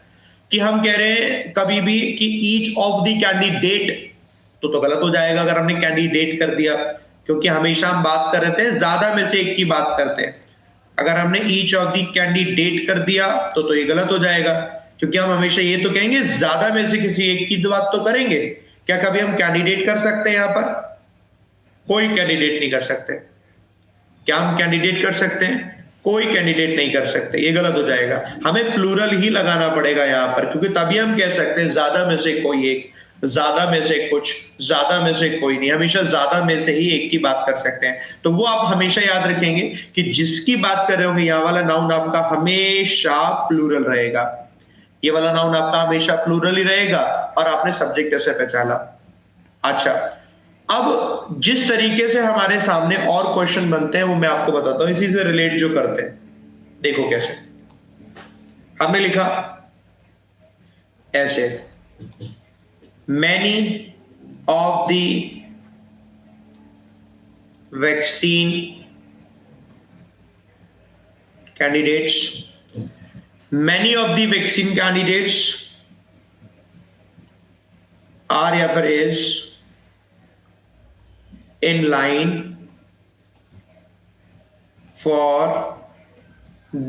कि हम कह रहे हैं कभी भी कि ईच ऑफ द कैंडिडेट, तो गलत हो जाएगा अगर हमने कैंडिडेट कर दिया, क्योंकि हमेशा हम बात कर रहे थे ज्यादा में से एक की बात करते हैं। अगर हमने ईच ऑफ द कैंडिडेट कर दिया तो ये गलत हो जाएगा, क्योंकि हम हमेशा ये तो कहेंगे ज्यादा में से किसी एक की बात तो करेंगे। क्या कभी हम कैंडिडेट कर सकते हैं, यहां पर कोई कैंडिडेट नहीं कर सकते। क्या हम कैंडिडेट कर सकते हैं, कोई कैंडिडेट नहीं कर सकते, ये गलत हो जाएगा। हमें प्लूरल ही लगाना पड़ेगा यहां पर, क्योंकि तभी हम कह सकते हैं ज्यादा में से कोई एक, ज्यादा में से कुछ, ज्यादा में से कोई नहीं, हमेशा ज्यादा में से ही एक की बात कर सकते हैं। तो वो आप हमेशा याद रखेंगे कि जिसकी बात कर रहे होंगे यहाँ वाला नाउन आपका हमेशा प्लूरल रहेगा, ये वाला नाउन आपका हमेशा प्लूरल ही रहेगा, और आपने सब्जेक्ट कैसे पहचाना। अच्छा, अब जिस तरीके से हमारे सामने और क्वेश्चन बनते हैं वो मैं आपको बताता हूं, इसी से रिलेट जो करते हैं। देखो कैसे हमने लिखा, ऐसे many of the vaccine candidates, many of the vaccine candidates are या फिर is in line for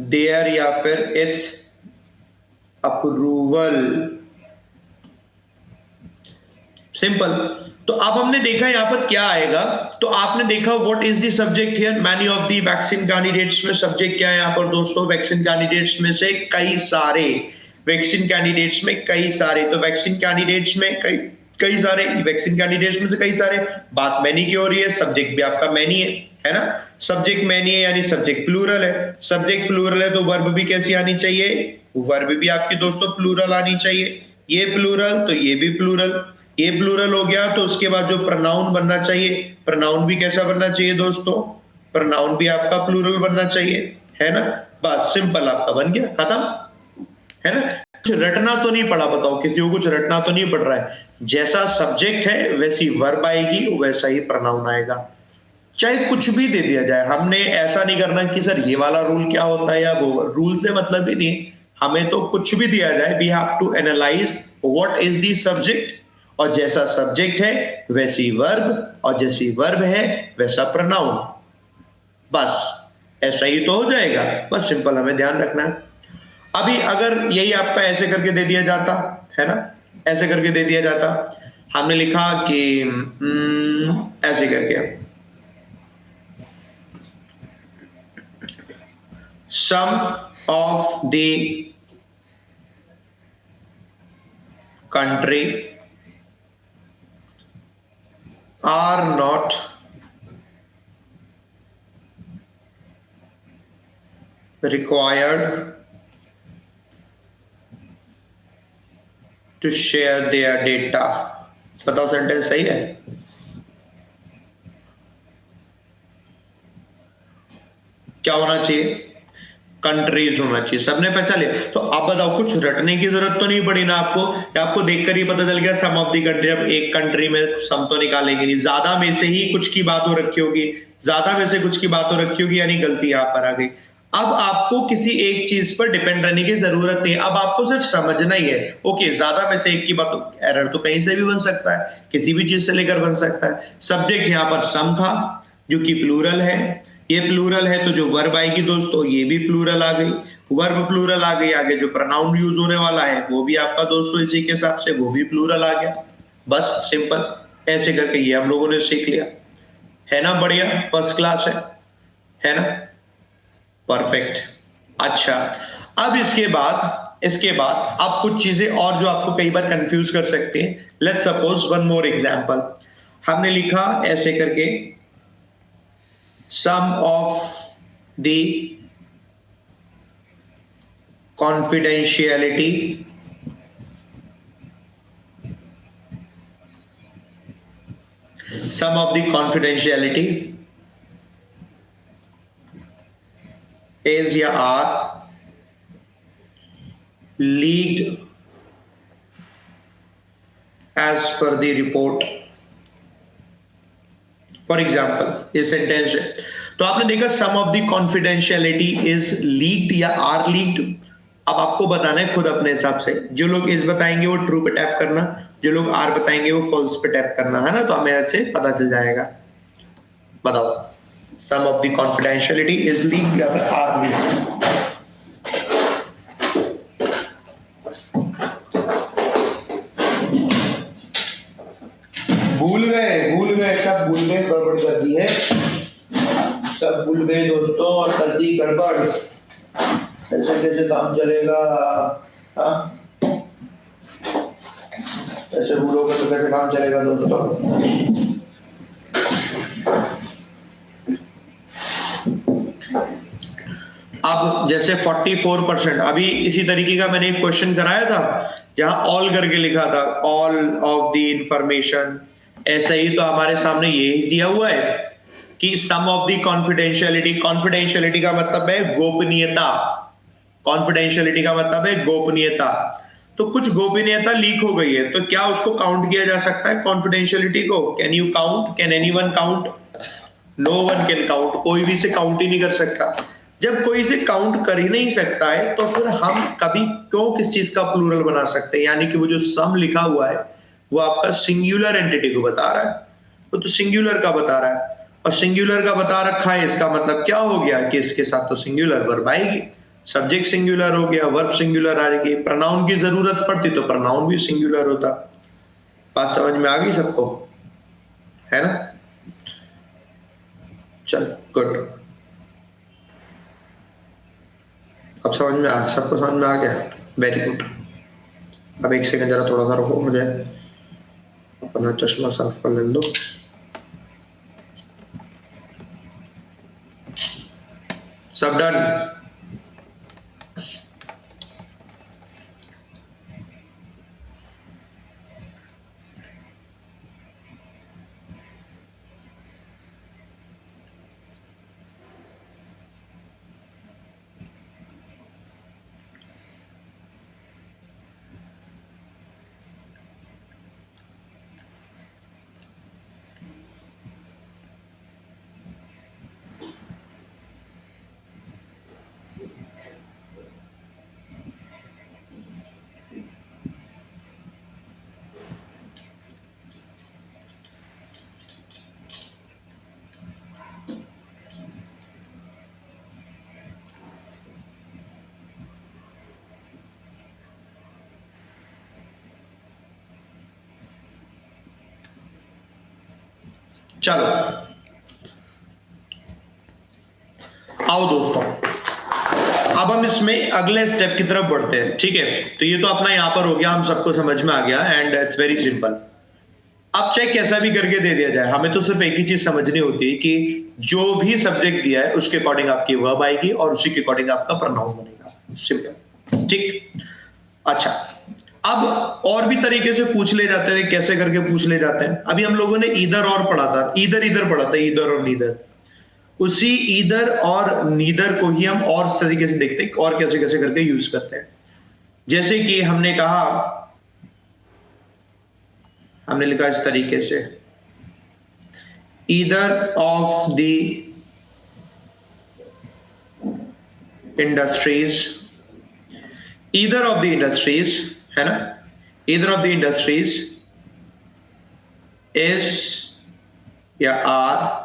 their या फिर its approval, सिंपल। तो अब हमने देखा यहां पर क्या आएगा, तो आपने देखा what is the subject here, many of the vaccine candidates में सब्जेक्ट क्या है यहां पर दोस्तों, वैक्सीन कैंडिडेट्स में से कई सारे, वैक्सीन कैंडिडेट्स में कई सारे, तो वैक्सीन कैंडिडेट्स में कई सारे, वैक्सीन कैंडिडेट्स में से कई सारे, बात मैनी की हो रही है, सब्जेक्ट भी आपका मैनी है ना, सब्जेक्ट मैनी है यानी सब्जेक्ट प्लूरल है, सब्जेक्ट प्लूरल है तो वर्ब भी कैसी आनी चाहिए, वर्ब भी आपकी दोस्तों प्लूरल आनी चाहिए, ये प्लूरल तो ये भी प्लूरल, ये प्लूरल हो गया तो उसके बाद जो प्रोनाउन बनना चाहिए, प्रोनाउन भी कैसा बनना चाहिए दोस्तों, प्रोनाउन भी आपका प्लूरल बनना चाहिए, है ना। बस सिंपल आपका बन गया, खत्म, है ना। कुछ रटना तो नहीं पड़ा, बताओ किसी को कुछ रटना तो नहीं पड़ रहा है, जैसा सब्जेक्ट है वैसी वर्ब आएगी, वैसा ही प्रोनाउन आएगा। चाहे कुछ भी दे दिया जाए, हमने ऐसा नहीं करना कि सर ये वाला रूल क्या होता है या वो रूल से मतलब ही नहीं, हमें तो कुछ भी दिया जाए, we have to analyse what is the subject, और जैसा सब्जेक्ट है वैसी वर्ब, और जैसी वर्ब है वैसा प्रोनाउन, बस ऐसा ही तो हो जाएगा। बस सिंपल हमें ध्यान रखना है। अभी अगर यही आपका ऐसे करके दे दिया जाता है ना, ऐसे करके दे दिया जाता, हमने लिखा कि ऐसे करके some of the country are not required to share their data। बताओ सेंटेंस सही है? क्या होना चाहिए? कंट्रीज होना चाहिए, सबने पहचान लिया। तो आप बताओ, कुछ रटने की जरूरत तो नहीं पड़ी ना आपको, या आपको देखकर ही पता चल गया सम ऑफ दी कंट्री? अब एक कंट्री में सम तो निकालेंगे नहीं, ज्यादा में से ही कुछ की बात हो रखी होगी, ज्यादा में से कुछ की बात हो रखी होगी, यानी गलती यहाँ पर आ गई। अब आपको किसी एक चीज पर डिपेंड रहने की जरूरत नहीं है, अब आपको सिर्फ समझना ही है। ओके, ज्यादा में से एक की बात, एरर तो कहीं से भी बन सकता है, किसी भी चीज से लेकर बन सकता है। सब्जेक्ट यहाँ पर सम था जो कि प्लूरल है, ये प्लूरल है तो जो वर्ब आएगी दोस्तों ये भी प्लूरल आ गई, वर्ब प्लूरल आ गई, आगे जो प्रोनाउन यूज होने वाला है वो भी आपका दोस्तों इसी के हिसाब से वो भी प्लूरल आ गया। बस सिंपल ऐसे करके ये हम लोगों ने सीख लिया, है ना? बढ़िया, फर्स्ट क्लास है ना? परफेक्ट। अच्छा, अब इसके बाद आप कुछ चीजें और जो आपको कई बार कंफ्यूज कर सकते हैं। Let's suppose one more example, हमने लिखा ऐसे करके some of the confidentiality some of the confidentiality is या are leaked as per the report। For example ये सेंटेंस है, तो आपने देखा some of the confidentiality is leaked या आर लीक्ड। अब आपको बताना है खुद अपने हिसाब से, जो लोग इस बताएंगे वो ट्रू पे टैप करना, जो लोग आर बताएंगे वो फॉल्स पे टैप करना, है ना? तो हमें ऐसे पता चल जाएगा। बताओ, some of the confidentiality is leaked या आर लीक्ड? भूल गए सब भूल गए, गड़बड़ कर दी है, सब भूल गए दोस्तों और कर दी गड़बड़। ऐसे कैसे काम चलेगा? हाँ, ऐसे भूलोगे तो कैसे काम चलेगा दोस्तों? अब जैसे 44%, अभी इसी तरीके का मैंने एक क्वेश्चन कराया था जहां ऑल करके लिखा था, ऑल ऑफ द इंफॉर्मेशन। ऐसा ही तो हमारे सामने यही दिया हुआ है कि सम ऑफ द कॉन्फिडेंशियलिटी, कॉन्फिडेंशियलिटी का मतलब है गोपनीयता, कॉन्फिडेंशियलिटी का मतलब है गोपनीयता। तो कुछ गोपनीयता लीक हो गई है, तो क्या उसको काउंट किया जा सकता है कॉन्फिडेंशियलिटी को? Can you count? Can anyone count? No one can count, कोई भी इसे काउंट ही नहीं कर सकता। जब कोई इसे काउंट कर ही नहीं सकता है तो फिर हम कभी क्यों किस चीज का प्लूरल बना सकते हैं? यानी कि वो जो सम लिखा हुआ है वो आपका सिंगुलर एंटिटी को बता रहा है, वो तो सिंगुलर का बता रहा है, और सिंगुलर का बता रखा है, इसका मतलब क्या हो गया कि इसके साथ तो सिंगुलर वर्ब आएगी, सब्जेक्ट सिंगुलर हो गया, वर्ब सिंगुलर आ जाएगी, प्रोनाउन की जरूरत पड़ती तो प्रोनाउन भी सिंगुलर होता। बात समझ में आ गई सबको, है ना? चल गुड, अब समझ में आ, सबको समझ में आ गया? Very good. अब एक सेकंड जरा थोड़ा सा रुको, मुझे अपना चश्मा साफ कर लेने दो। सब डन? चलो आओ दोस्तों, अब हम इसमें अगले स्टेप की तरफ बढ़ते हैं। ठीक है, तो ये तो अपना यहां पर हो गया, हम सबको समझ में आ गया एंड इट्स वेरी सिंपल। अब चाहे कैसा भी करके दे दिया जाए, हमें तो सिर्फ एक ही चीज समझनी होती है कि जो भी सब्जेक्ट दिया है उसके अकॉर्डिंग आपकी वर्ब आएगी और उसी के अकॉर्डिंग आपका प्रोनाउन बनेगा। सिंपल। ठीक। अच्छा, अब और भी तरीके से पूछ ले जाते हैं। कैसे करके पूछ ले जाते हैं? अभी हम लोगों ने ईदर और पढ़ा था, ईदर ईदर पढ़ा था, ईदर और नीदर। उसी ईदर और नीदर को ही हम और तरीके से देखते हैं और कैसे कैसे करके यूज करते हैं। जैसे कि हमने कहा, हमने लिखा इस तरीके से, either of the industries, either of the industries, है ना, either of the industries is या आर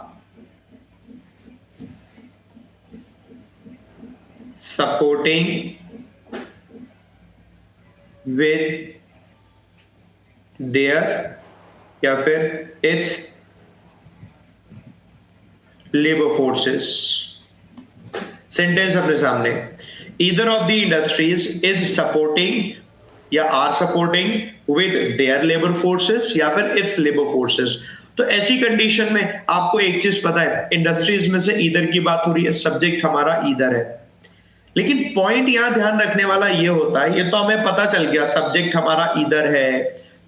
supporting with their या फिर its labor forces। सेंटेंस अपने सामने, either of the industries is supporting या are supporting with their labor forces या फिर its labor forces। तो ऐसी कंडीशन में आपको एक चीज पता है, इंडस्ट्रीज में से ईदर की बात हो रही है, सब्जेक्ट हमारा ईदर है, लेकिन पॉइंट यहां ध्यान रखने वाला ये होता है, ये तो हमें पता चल गया सब्जेक्ट हमारा ईदर है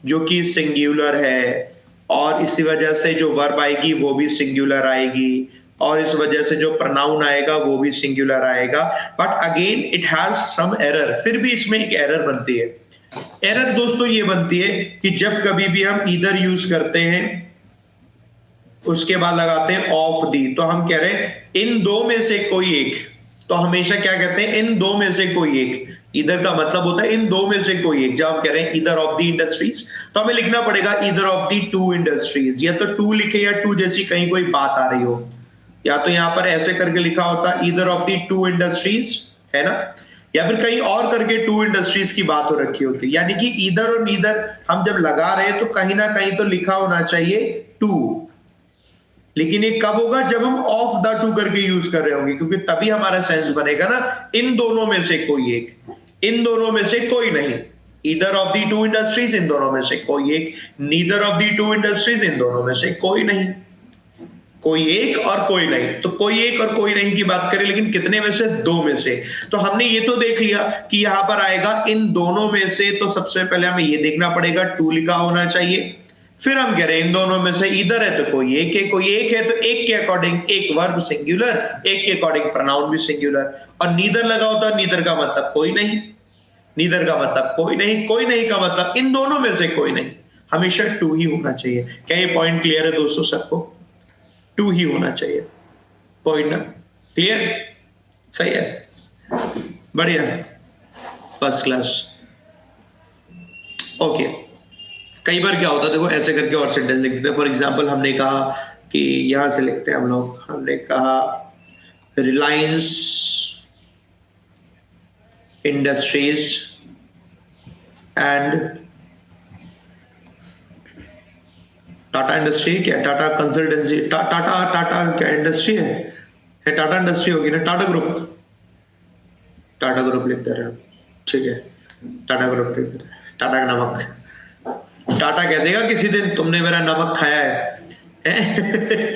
जो कि सिंगुलर है, और इसी वजह से जो वर्ब आएगी वो भी सिंगुलर आएगी, और इस वजह से जो प्रोनाउन आएगा वो भी सिंगुलर आएगा। But again it has some error, फिर भी इसमें एक एरर बनती है। एरर दोस्तों ये बनती है कि जब कभी भी हम ईदर यूज करते हैं उसके बाद लगाते हैं ऑफ दी, तो हम कह रहे हैं इन दो में से कोई एक, तो हमेशा क्या कहते हैं, इन दो में से कोई एक। इधर का मतलब होता है इन दो में से कोई एक। जब हम कह रहे हैं ईदर ऑफ द इंडस्ट्रीज, तो हमें लिखना पड़ेगा either of the two industries, या तो टू लिखे या टू जैसी कहीं कोई बात आ रही हो, या तो यहां पर ऐसे करके लिखा होता either of the two industries, है ना, या फिर कहीं और करके टू इंडस्ट्रीज की बात हो रखी होती। यानी कि ईदर और नीदर हम जब लगा रहे हैं तो कहीं ना कहीं तो लिखा होना चाहिए टू, लेकिन ये कब होगा, जब हम ऑफ द टू करके यूज कर रहे होंगे, क्योंकि तभी हमारा सेंस बनेगा ना, इन दोनों में से कोई एक, इन दोनों में से कोई नहीं। Either of the two industries, इन दोनों में से कोई एक। Neither of the two industries, इन दोनों में से कोई नहीं। कोई एक और कोई नहीं, तो कोई एक और कोई नहीं की बात करें, लेकिन कितने में से, दो में से। तो हमने ये तो देख लिया कि यहां पर आएगा इन दोनों में से, तो सबसे पहले हमें ये देखना पड़ेगा टू लिखा होना चाहिए। फिर हम कह रहे हैं इन दोनों में से ईदर है तो कोई एक है, कोई एक है तो एक के अकॉर्डिंग एक वर्ब सिंगुलर, एक के अकॉर्डिंग प्रोनाउन भी सिंगुलर, और नीदर लगा होता है, नीदर का मतलब कोई नहीं, नीदर का मतलब कोई नहीं, कोई नहीं का मतलब इन दोनों में से कोई नहीं, हमेशा टू ही होना चाहिए। क्या ये पॉइंट क्लियर है दोस्तों सबको? टू ही होना चाहिए, पॉइंट ना क्लियर? सही है, बढ़िया, फर्स्ट क्लास। ओके, कई बार क्या होता है, देखो ऐसे करके और सेंटेंस लिख देते हैं। फॉर एग्जांपल हमने कहा कि यहां से लिखते हैं हम लोग, हमने कहा Reliance industries and Tata industry, क्या टाटा कंसल्टेंसी, टाटा क्या इंडस्ट्री है टाटा इंडस्ट्री होगी ना, टाटा ग्रुप, टाटा ग्रुप लिख दे रहे हैं, ठीक है, टाटा ग्रुप लिख दे रहे हैं। टाटा का नमक, टाटा कह देगा किसी दिन तुमने मेरा नमक खाया है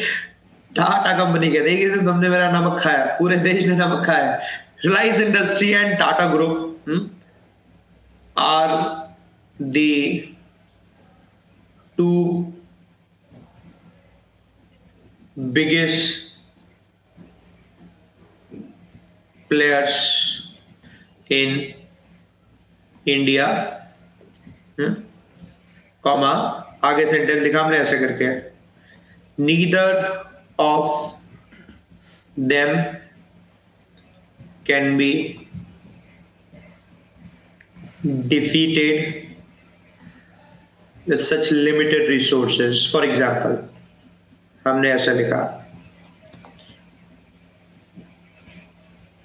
टाटा कंपनी कह देगी किसी दिन तुमने मेरा नमक खाया, पूरे देश ने नमक खाया है। Reliance industry and Tata group are the two biggest players in India, comma आगे सेंटेंस लिखा हमने ऐसे करके, neither of them can be defeated with such limited resources। For example, हमने ऐसा लिखा।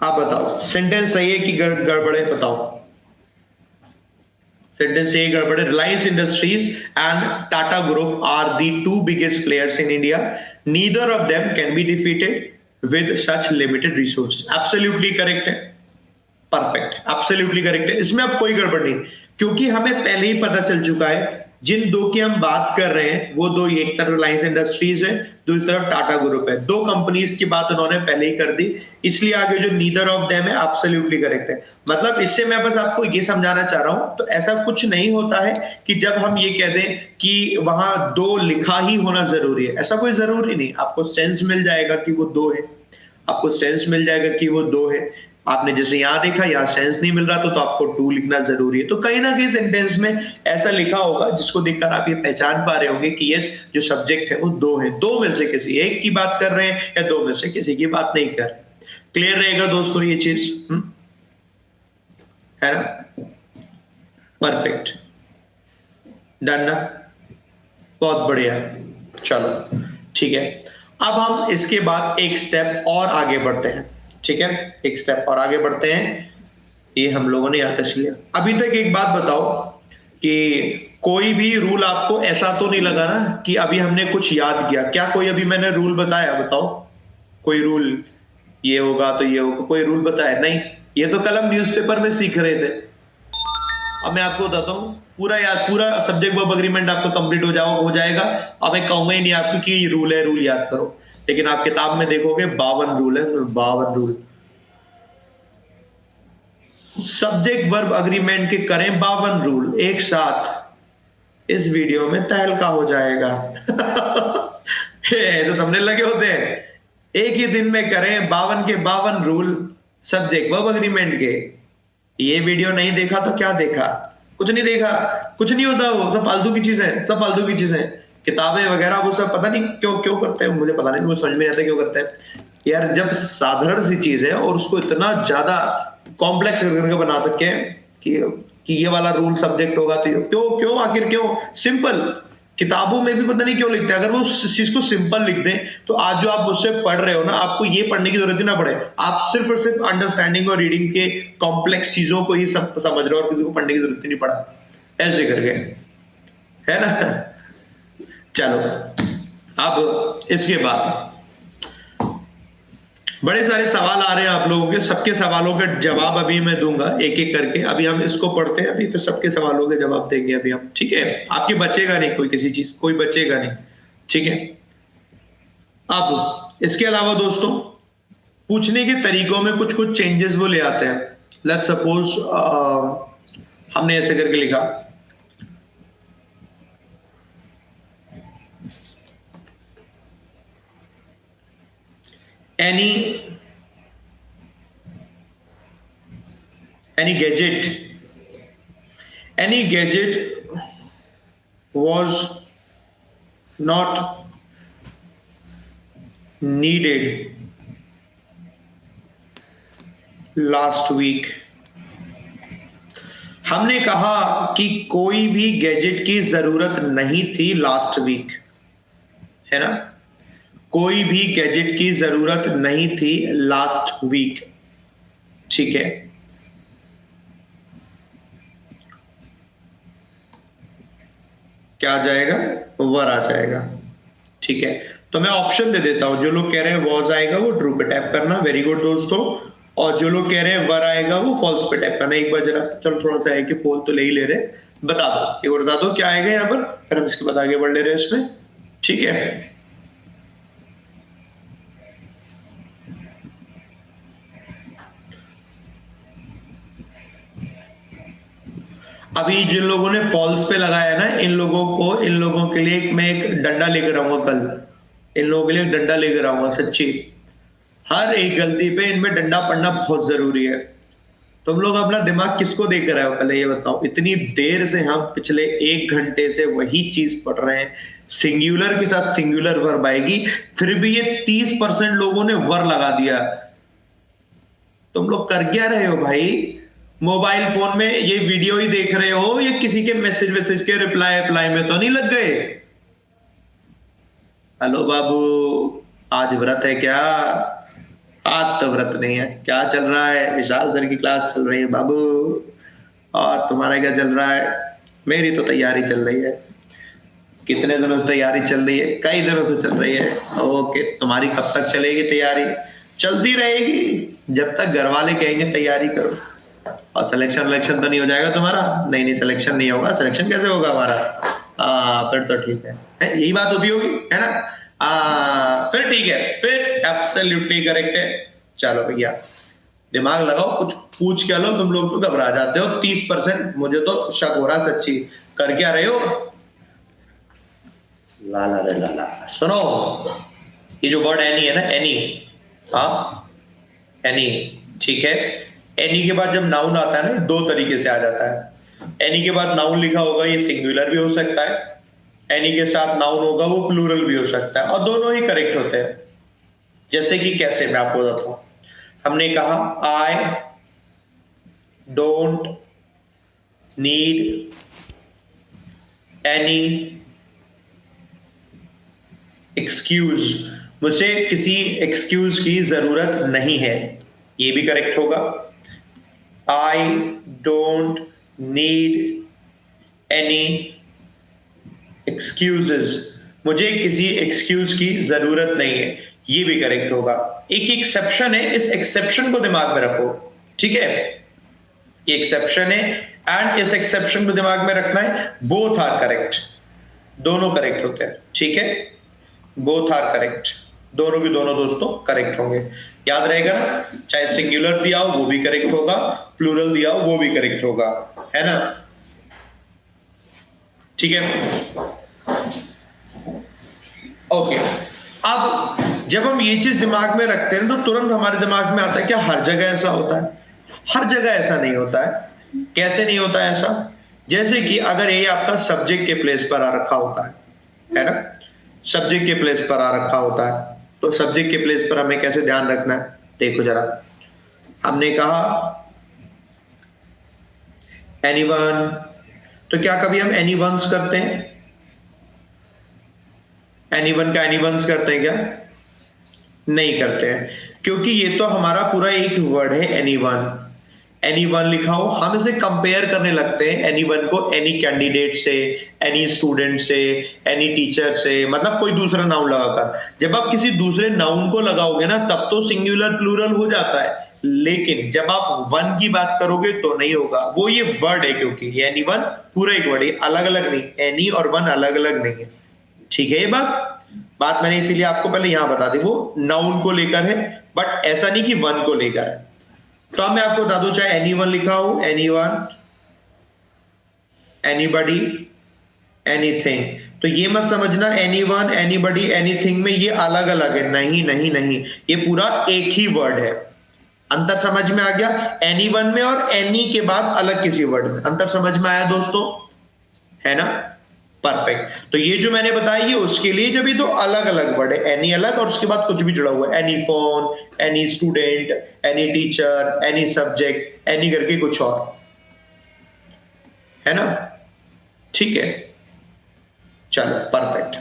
आप बताओ सेंटेंस सही है कि गड़बड़ है, बताओ सेंटेंस ए गड़बड़ है। Reliance industries and Tata group are the two biggest players in India, neither of them can be defeated with such limited resources. Absolutely correct है, परफेक्ट, एब्सोल्युटली करेक्ट है, इसमें अब कोई गड़बड़ नहीं, क्योंकि हमें पहले ही पता चल चुका है जिन दो की हम बात कर रहे हैं वो दो, एक तरफ रिलायंस इंडस्ट्रीज है, दूसरी तरफ टाटा ग्रुप है। दो कंपनीज की बात उन्होंने पहले ही कर दी, इसलिए आगे जो नीदर ऑफ देम है एब्सोल्युटली करेक्ट है। मतलब इससे मैं बस आपको ये समझाना चाह रहा हूं, तो ऐसा कुछ नहीं होता है कि जब हम ये कह दें कि वहां दो लिखा ही होना जरूरी है, ऐसा कोई जरूरी नहीं। आपको सेंस मिल जाएगा कि वो दो है, आपको सेंस मिल जाएगा कि वो दो है। आपने जैसे यहां देखा, यहां सेंस नहीं मिल रहा तो आपको टू लिखना जरूरी है। तो कहीं ना कहीं सेंटेंस में ऐसा लिखा होगा जिसको देखकर आप ये पहचान पा रहे होंगे कि यस, जो सब्जेक्ट है वो दो है, दो में से किसी एक की बात कर रहे हैं या दो में से किसी की बात नहीं कर रहे। क्लियर रहेगा दोस्तों ये चीज, है ना? परफेक्ट, डन ना? बहुत बढ़िया, चलो ठीक है। अब हम इसके बाद एक स्टेप और आगे बढ़ते हैं, ठीक है? एक स्टेप और आगे बढ़ते हैं, ये हम लोगों ने याद रख लिया। अभी तक एक बात बताओ कि कोई भी रूल आपको ऐसा तो नहीं लगा ना कि अभी हमने कुछ याद किया? क्या कोई अभी मैंने रूल बताया? बताओ कोई रूल, ये होगा तो ये होगा, कोई रूल बताया? नहीं, ये तो कल हम न्यूज़पेपर में सीख रहे थे। अब मैं आपको बताता हूँ, पूरा याद, पूरा सब्जेक्ट वर्ब एग्रीमेंट आपका कंप्लीट हो जाएगा। अब मैं कहूंगा ही नहीं आपको कि ये रूल है, रूल याद करो, लेकिन आप किताब में देखोगे 52 रूल है, 52 रूल। सब्जेक्ट वर्ब एग्रीमेंट के करें 52 रूल एक साथ, इस वीडियो में तहलका हो जाएगा। तो तुमने लगे होते हैं, एक ही दिन में करें 52 के 52 रूल सब्जेक्ट वर्ब एग्रीमेंट के। ये वीडियो नहीं देखा तो क्या देखा? कुछ नहीं देखा, कुछ नहीं होता, वो सब फालतू की चीज है, सब फालतू की चीज है। किताबें वगैरह वो सब पता नहीं क्यों क्यों करते हैं, मुझे पता नहीं, मुझे समझ में नहीं आता क्यों करते हैं यार। जब साधारण सी चीज है और उसको इतना ज्यादा कॉम्प्लेक्स करके बना सके कि ये वाला रूल सब्जेक्ट होगा, तो क्यों क्यों आखिर क्यों? सिंपल, किताबों में भी पता नहीं क्यों लिखते हैं। अगर वो उस चीज को सिंपल लिख दें तो आज जो आप उससे पढ़ रहे हो ना, आपको ये पढ़ने की जरूरत ही ना पड़े, आप सिर्फ और सिर्फ अंडरस्टैंडिंग और रीडिंग के कॉम्प्लेक्स चीजों को ही समझ रहे हो और किसी को पढ़ने की जरूरत ही नहीं पड़ा, ऐसे करके, है ना? चलो, अब इसके बाद बड़े सारे सवाल आ रहे हैं आप लोगों के, सबके सवालों के जवाब अभी मैं दूंगा एक एक करके। अभी हम इसको पढ़ते हैं, अभी फिर सबके सवालों के जवाब देंगे अभी हम, ठीक है? आपकी बचेगा नहीं कोई, किसी चीज कोई बचेगा नहीं, ठीक है? अब इसके अलावा दोस्तों, पूछने के तरीकों में कुछ कुछ चेंजेस वो ले आते हैं। लेट्स सपोज हमने ऐसे करके लिखा, any gadget was not needed last week। हमने कहा कि कोई भी गैजेट की जरूरत नहीं थी लास्ट वीक, है ना? कोई भी गैजेट की जरूरत नहीं थी लास्ट वीक, ठीक है? क्या आ जाएगा? वर आ जाएगा, ठीक है? तो मैं ऑप्शन दे देता हूं, जो लोग कह रहे हैं वॉज आएगा वो ट्रू पे टैप करना, वेरी गुड दोस्तों। और जो लोग कह रहे हैं वर आएगा वो फॉल्स पे टैप करना। एक बार जरा चलो थोड़ा सा है कि पोल तो ले ही ले रहे, बता दो, एक बार बता दो क्या आएगा यहाँ पर, फिर हम इसके बाद आगे बढ़ ले रहे हैं इसमें, ठीक है? अभी जिन लोगों ने फॉल्स पे लगाया ना, इन लोगों के लिए मैं एक डंडा लेकर आऊंगा कल, इन लोगों के लिए एक डंडा लेकर आऊंगा, सच्ची। हर एक गलती पे इनमें डंडा पड़ना बहुत जरूरी है। तुम लोग अपना दिमाग किसको देकर आए हो पहले ये बताओ? इतनी देर से हम पिछले 1 घंटे से वही चीज पढ़ रहे हैं, सिंगुलर के साथ सिंगुलर वर्ब आएगी, फिर भी ये 30% लोगों ने वर लगा दिया। तुम लोग कर क्या रहे हो भाई? मोबाइल फोन में ये वीडियो ही देख रहे हो या किसी के मैसेज के रिप्लाई में तो नहीं लग गए? हेलो बाबू, आज व्रत है क्या? आज तो व्रत नहीं है। क्या चल रहा है? विशाल सर की क्लास चल रही है बाबू, और तुम्हारा क्या चल रहा है? मेरी तो तैयारी चल रही है। कितने दिनों से तैयारी चल रही है? कई दिनों से चल रही है। ओके, तुम्हारी कब तक चलेगी तैयारी? चलती रहेगी जब तक घर वाले कहेंगे तैयारी करो। और सिलेक्शन तो नहीं हो जाएगा तुम्हारा? नहीं नहीं, सिलेक्शन नहीं होगा। सिलेक्शन कैसे होगा हमारा? फिर तो ठीक है, यही बात होती होगी, है ना? फिर ठीक है, फिर एब्सोल्युटली करेक्ट है। चलो भैया, दिमाग लगाओ, कुछ पूछ क्या लो। तुम लोग तो घबरा जाते हो 30%। मुझे तो शक हो रहा सच्ची। कर क्या रहे हो? ला ला रे ला ला। सुनो, ये जो वर्ड एनी है ना, एनी, हाँ एनी, ठीक है। एनी के बाद जब नाउन आता है ना, दो तरीके से आ जाता है। एनी के बाद नाउन लिखा होगा, ये सिंगुलर भी हो सकता है। एनी के साथ नाउन होगा, वो प्लूरल भी हो सकता है, और दोनों ही करेक्ट होते हैं। जैसे कि कैसे, मैं आपको बताता हूं। हमने कहा I don't need any excuse, मुझे किसी एक्सक्यूज की जरूरत नहीं है, ये भी करेक्ट होगा। I don't need any excuses, मुझे किसी एक्सक्यूज की जरूरत नहीं है, ये भी करेक्ट होगा। एक एक्सेप्शन है, इस एक्सेप्शन को दिमाग में रखो, ठीक है? ये एक्सेप्शन है एंड इस एक्सेप्शन को दिमाग में रखना है। बोथ आर करेक्ट, दोनों करेक्ट होते हैं, ठीक है? बोथ आर करेक्ट, दोनों के दोनों दोस्तों करेक्ट होंगे। याद रहेगा ना? चाहे सिंगुलर दिया हो वो भी करेक्ट होगा, प्लूरल दिया हो वो भी करेक्ट होगा, है ना? ठीक है, ओके। अब जब हम ये चीज दिमाग में रखते हैं तो तुरंत हमारे दिमाग में आता है क्या हर जगह ऐसा होता है? हर जगह ऐसा नहीं होता है। कैसे नहीं होता है ऐसा? जैसे कि अगर ये आपका सब्जेक्ट के प्लेस पर आ रखा होता है ना? सब्जेक्ट के प्लेस पर आ रखा होता है, तो सब्जेक्ट के प्लेस पर हमें कैसे ध्यान रखना है? देखो जरा, हमने कहा एनीवन, तो क्या कभी हम एनीवन्स करते हैं? एनीवन का एनीवन्स करते हैं क्या? नहीं करते हैं, क्योंकि ये तो हमारा पूरा एक वर्ड है एनीवन। एनीवन लिखा हो, हम इसे कंपेयर करने लगते हैं एनीवन को एनी कैंडिडेट से, एनी स्टूडेंट से, एनी टीचर से, मतलब कोई दूसरा नाउन लगाकर। जब आप किसी दूसरे नाउन को लगाओगे ना, तब तो सिंगुलर प्लूरल हो जाता है, लेकिन जब आप वन की बात करोगे तो नहीं होगा। वो ये वर्ड है, क्योंकि ये एनीवन पूरा एक वर्ड है, अलग अलग नहीं। एनी और वन अलग अलग नहीं है, ठीक है? ये बात मैंने इसीलिए आपको पहले यहां बता दी। वो नाउन को लेकर है, बट ऐसा नहीं कि वन को लेकर है। तो अब मैं आपको बता दूं, चाहे एनीवन लिखा हो, एनीवन, एनीबडी, एनीथिंग, तो ये मत समझना एनीवन, एनीबडी, एनीथिंग में ये अलग अलग है। नहीं नहीं नहीं, ये पूरा एक ही वर्ड है। अंतर समझ में आ गया? एनीवन में और एनी के बाद अलग किसी वर्ड में। अंतर समझ में आया दोस्तों? है ना? परफेक्ट। तो ये जो मैंने बताया ये उसके लिए, जब ये तो अलग अलग वर्ड है, एनी अलग और उसके बाद कुछ भी जुड़ा हुआ है, any phone, any student, any teacher, any subject, any करके कुछ और, है ना? ठीक है, चलो परफेक्ट।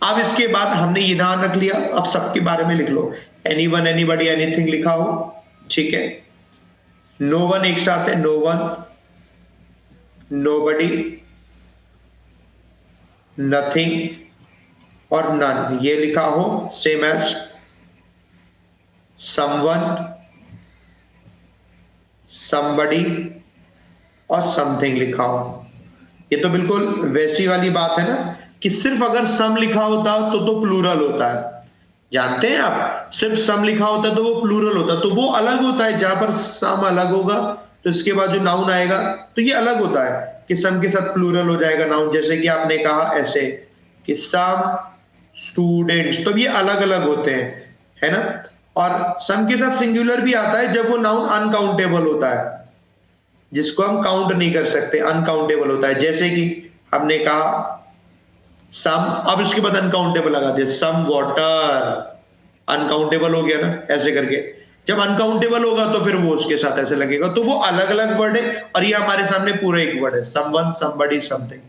अब इसके बाद हमने ये ध्यान रख लिया, अब सबके बारे में लिख लो। एनी वन, एनीबडी, एनीथिंग लिखा हो, ठीक है? नो वन एक साथ है, नो वन, नोबडी, नथिंग और नन, ये लिखा हो। सेम एज समवन, समबडी और समथिंग लिखा हो। ये तो बिल्कुल वैसी वाली बात है ना कि सिर्फ अगर सम लिखा होता तो प्लूरल होता है। जानते हैं आप, सिर्फ सम लिखा होता तो वो प्लूरल होता, तो वो अलग होता है। जहां पर सम अलग होगा तो इसके बाद जो नाउन आएगा तो ये अलग होता है कि सम के साथ प्लूरल हो जाएगा नाउन। जैसे कि आपने कहा ऐसे कि सम स्टूडेंट्स, तो ये अलग अलग होते हैं, है ना? और सम के साथ सिंगुलर भी आता है जब वो नाउन अनकाउंटेबल होता है, जिसको हम काउंट नहीं कर सकते, अनकाउंटेबल होता है। जैसे कि हमने कहा सम, अब इसके बाद अनकाउंटेबल लगा दिया, सम वाटर, अनकाउंटेबल हो गया ना, ऐसे करके। जब अनकाउंटेबल होगा तो फिर वो उसके साथ ऐसे लगेगा, तो वो अलग अलग वर्ड है और ये हमारे सामने पूरा एक वर्ड है, समवन, समबडी, समथिंग,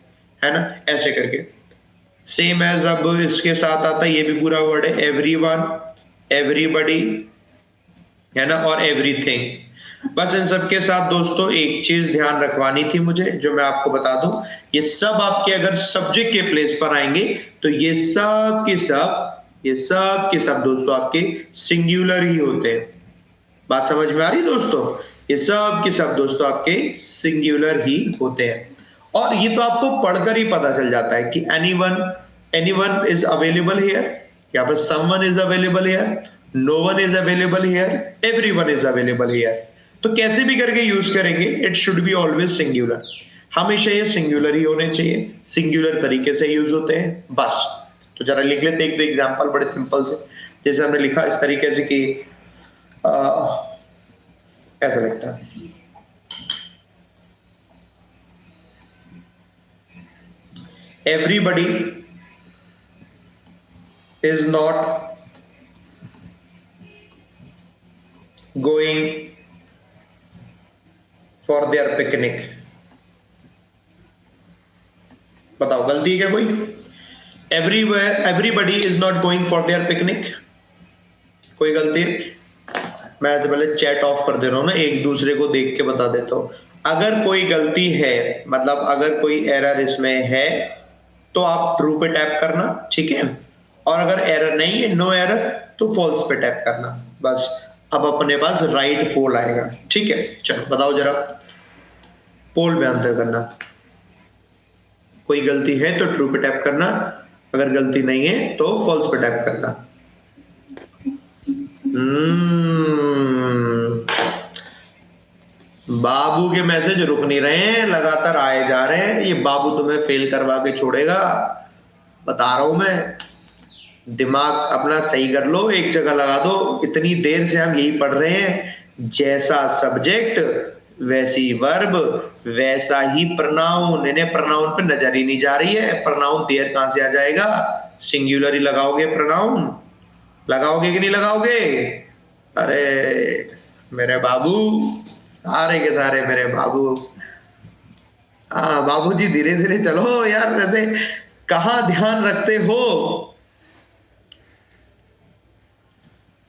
है ना? ऐसे करके। सेम एज अब इसके साथ आता है, ये भी पूरा वर्ड है, एवरीवन, एवरीबडी, है ना? और एवरीथिंग। बस इन सब के साथ दोस्तों एक चीज ध्यान रखवानी थी मुझे, जो मैं आपको बता दूं, ये सब आपके अगर सब्जेक्ट के प्लेस पर आएंगे तो ये सब के सब दोस्तों आपके सिंगुलर ही होते हैं। बात समझ में आ रही दोस्तों? ये सब के सब दोस्तों आपके सिंगुलर ही होते हैं। और ये तो आपको पढ़कर ही पता चल जाता है कि एनीवन इज अवेलेबल हियर, यहाँ पर someone is available here, no one is available here, everyone is available here. तो कैसे भी करके यूज करेंगे, it should be always singular, हमेशा ये सिंगुलर ही होने चाहिए, सिंगुलर तरीके से यूज होते हैं बस। तो जरा लिख लेते एक एग्जांपल बड़े सिंपल से, जैसे हमने लिखा इस तरीके से कि ऐसा लिखता है, everybody is not going for their picnic. बताओ गलती है क्या कोई? Everybody is not going for their picnic, कोई गलती है? मैं तो पहले चैट ऑफ कर दे रहा हूं ना, एक दूसरे को देख के बता देता हूं। अगर कोई गलती है, मतलब अगर कोई एरर इसमें है तो आप ट्रू पे टैप करना, ठीक है? और अगर एरर नहीं है, नो एरर, तो फॉल्स पे टैप करना। बस अब अपने पास राइट पोल आएगा, ठीक है? चलो बताओ जरा, पोल में आंसर करना। कोई गलती है तो ट्रू पे टैप करना, अगर गलती नहीं है तो फॉल्स पे टैप करना। बाबू के मैसेज रुक नहीं रहे हैं, लगातार आए जा रहे हैं। ये बाबू तुम्हें फेल करवा के छोड़ेगा, बता रहा हूं मैं। दिमाग अपना सही कर लो, एक जगह लगा दो। इतनी देर से हम यही पढ़ रहे हैं, जैसा सब्जेक्ट वैसी वर्ब वैसा ही प्रनाउन। इन्हें प्रनाउन पे नजर ही नहीं जा रही है। प्रनाउन देयर कहां से आ जाएगा? सिंगुलर ही लगाओगे प्रनाउन, लगाओगे कि नहीं लगाओगे? अरे मेरे बाबू, सारे के सारे मेरे बाबू। हाँ बाबूजी, धीरे धीरे चलो यार, वैसे कहाँ ध्यान रखते हो?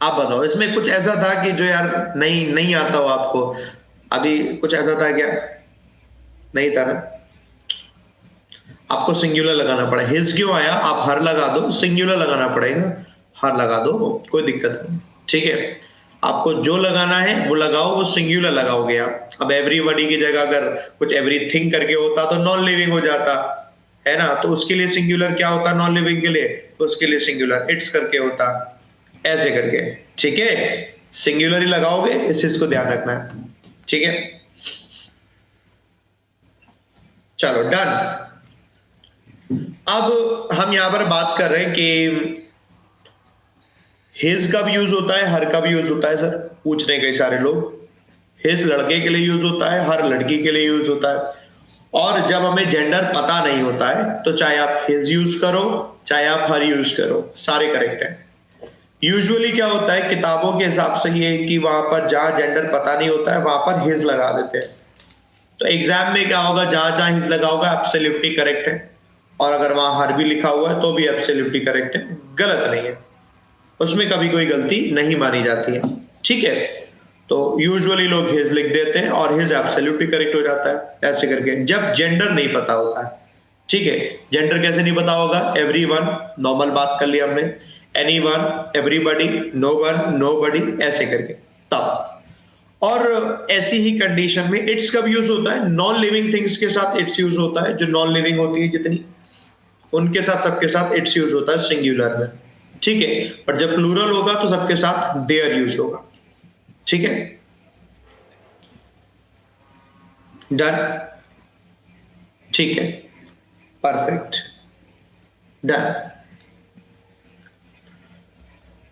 आप बताओ, इसमें कुछ ऐसा था कि जो यार नहीं नहीं आता हो आपको? अभी कुछ ऐसा था क्या? नहीं था ना? आपको सिंगुलर लगाना पड़ा। हिज क्यों आया? आप हर लगा दो, सिंगुलर लगाना पड़ेगा। हर लगा दो, कोई दिक्कत नहीं, ठीक है? आपको जो लगाना है वो लगाओ, वो सिंगुलर लगाओगे आप। अब एवरीबॉडी की जगह अगर कुछ एवरीथिंग करके होता तो नॉन लिविंग हो जाता, है ना? तो उसके लिए सिंगुलर क्या होता नॉन लिविंग के लिए? तो उसके लिए सिंगुलर इट्स करके होता, ऐसे करके, ठीक है? सिंगुलर ही लगाओगे, इस चीज को ध्यान रखना है, ठीक है? चलो डन। अब हम यहां पर बात कर रहे हैं कि हिज कब यूज होता है, हर कब यूज होता है? सर पूछ रहे कई सारे लोग। हिज लड़के के लिए यूज होता है, हर लड़की के लिए यूज होता है। और जब हमें जेंडर पता नहीं होता है तो चाहे आप हिज यूज करो चाहे आप हर यूज करो, सारे करेक्ट है। यूजुअली क्या होता है किताबों के हिसाब से ये कि वहां पर जहां जेंडर पता नहीं होता है वहां पर हिज लगा देते हैं। तो एग्जाम में क्या होगा, जहां जहां हिज लगा होगा एब्सोल्युटली करेक्ट है, और अगर वहां हर भी लिखा हुआ है तो भी एब्सोल्युटली करेक्ट है, गलत नहीं है, उसमें कभी कोई गलती नहीं मानी जाती है, ठीक है? तो यूजुअली लोग हिज लिख देते हैं और हिज एब्सोल्युटली करेक्ट हो जाता है, ऐसे करके। जब जेंडर नहीं पता होता है, ठीक है? जेंडर कैसे नहीं पता होगा? एवरीवन, नॉर्मल बात कर ली हमने, anyone, everybody, no one, nobody, ऐसे करके तब। और ऐसी ही कंडीशन में इट्स कब यूज होता है? नॉन लिविंग थिंग्स के साथ इट्स यूज होता है, जो नॉन लिविंग होती है जितनी, उनके साथ सबके साथ इट्स यूज होता है सिंगुलर में, ठीक है? पर जब प्लूरल होगा तो सबके साथ देयर यूज होगा, ठीक है? डन, ठीक है, परफेक्ट, डन।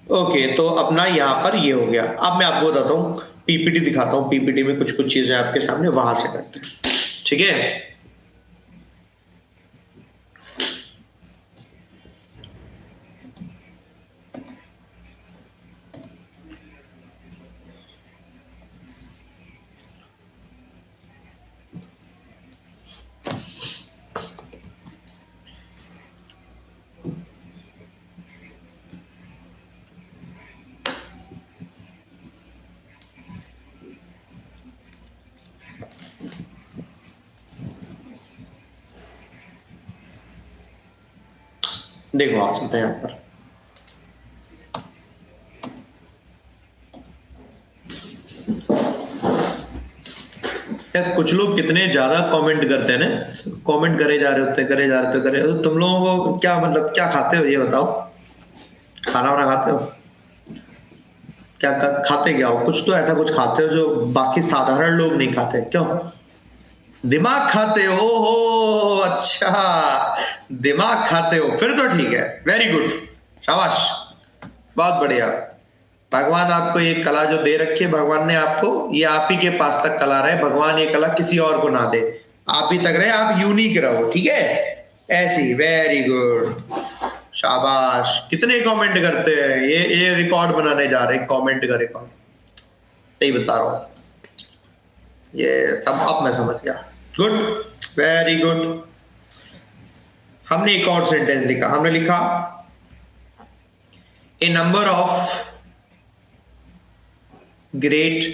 ओके, तो अपना यहां पर ये हो गया। अब मैं आपको बताता हूं, पीपीटी दिखाता हूं, पीपीटी में कुछ कुछ चीजें आपके सामने, वहां से करते हैं, ठीक है? देखो आप चलते हैं यहाँ पर, यार कुछ लोग कितने ज्यादा कमेंट करते हैं ना, कमेंट करे जा रहे होते तो तुम लोगों को क्या मतलब क्या खाते हो ये बताओ, खाना वाना खाते हो क्या, खाते क्या हो, कुछ तो ऐसा कुछ खाते हो जो बाकी साधारण लोग नहीं खाते, क्यों? दिमाग खाते हो, हो अच्छा, दिमाग खाते हो, फिर तो ठीक है, वेरी गुड, शाबाश, बहुत बढ़िया। भगवान आपको ये कला जो दे रखी है, भगवान ने आपको, ये आप ही के पास तक कला रहे, भगवान ये कला किसी और को ना दे, आप ही तक रहे, आप यूनिक रहो, ठीक है, ऐसी, वेरी गुड, शाबाश। कितने कमेंट करते हैं, ये रिकॉर्ड बनाने जा रहे हैं, कमेंट का रिकॉर्ड, सही बता रहा हूं, ये सब अब मैं समझ गया, गुड, वेरी गुड। हमने एक और सेंटेंस लिखा, हमने लिखा a number of great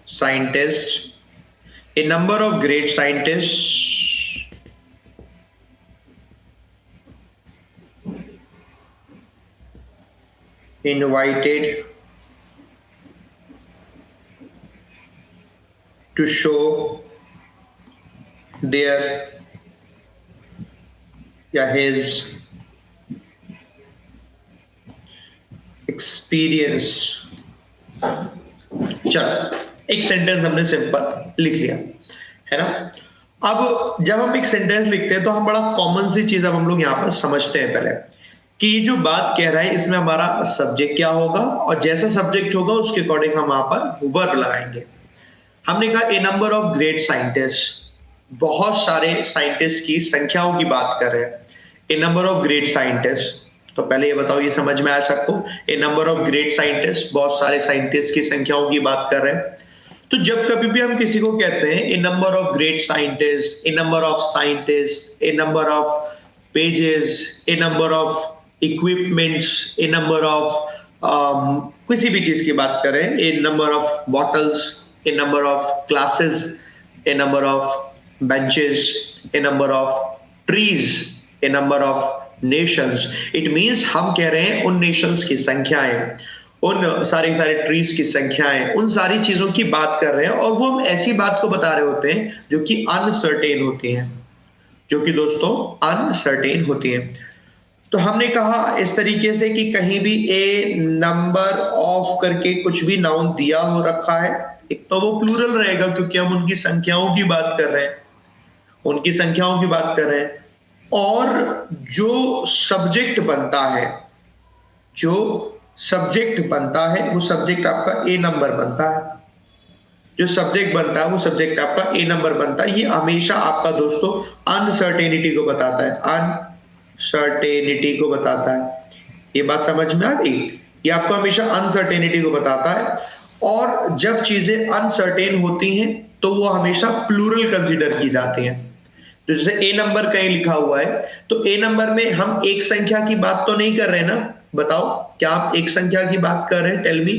scientists, a number of great scientists invited to show their his experience. चलो एक सेंटेंस हमने सिंपल लिख लिया है ना। अब जब हम एक सेंटेंस लिखते हैं तो हम बड़ा कॉमन सी चीज अब हम लोग यहाँ पर समझते हैं पहले कि ये जो बात कह रहा है इसमें हमारा सब्जेक्ट क्या होगा, और जैसा सब्जेक्ट होगा उसके अकॉर्डिंग हम वहां पर वर्ब लगाएंगे। हमने कहा ए नंबर ऑफ ग्रेट साइंटिस्ट, बहुत सारे साइंटिस्ट की संख्याओं की बात कर रहे हैं, a number of great scientist. तो पहले ये बताओ ये समझ में आ सबको, ए नंबर ऑफ ग्रेट साइंटिस्ट, बहुत सारे साइंटिस्ट की संख्याओं की बात कर रहे हैं। तो जब कभी भी हम किसी को कहते हैं a number of great scientist, a number of scientist, a number of pages, a number of equipments, a number of किसी भी चीज की बात करें, a number of bottles, a number of classes, a number of benches, a number of trees, a number of nations, it means हम कह रहे हैं उन नेशंस की संख्याएं, उन सारे ट्रीज की संख्याएं, उन सारी चीजों की बात कर रहे हैं, और वो हम ऐसी बात को बता रहे होते हैं जो कि अनसर्टेन होती हैं, जो कि दोस्तों अनसर्टेन होती हैं। तो हमने कहा इस तरीके से कि कहीं भी ए नंबर ऑफ करके कुछ भी नाउन दिया हो रखा है, एक तो वो प्लूरल रहेगा क्योंकि हम उनकी संख्याओं की बात कर रहे हैं, उनकी संख्याओं की बात कर रहे हैं, और जो सब्जेक्ट बनता है, जो सब्जेक्ट बनता है वो सब्जेक्ट आपका ए नंबर बनता है, जो सब्जेक्ट बनता है वो सब्जेक्ट आपका ए नंबर बनता है। ये हमेशा आपका दोस्तों अनसर्टेनिटी को बताता है, अनसर्टेनिटी को बताता है। ये बात समझ में आ गई, ये आपको हमेशा अनसर्टेनिटी को बताता है, और जब चीजें अनसर्टेन होती हैं तो वो हमेशा प्लूरल कंसीडर की जाती हैं। तो जैसे ए नंबर कहीं लिखा हुआ है, तो ए नंबर में हम एक संख्या की बात तो नहीं कर रहे ना, बताओ क्या आप एक संख्या की बात कर रहे हैं, tell me,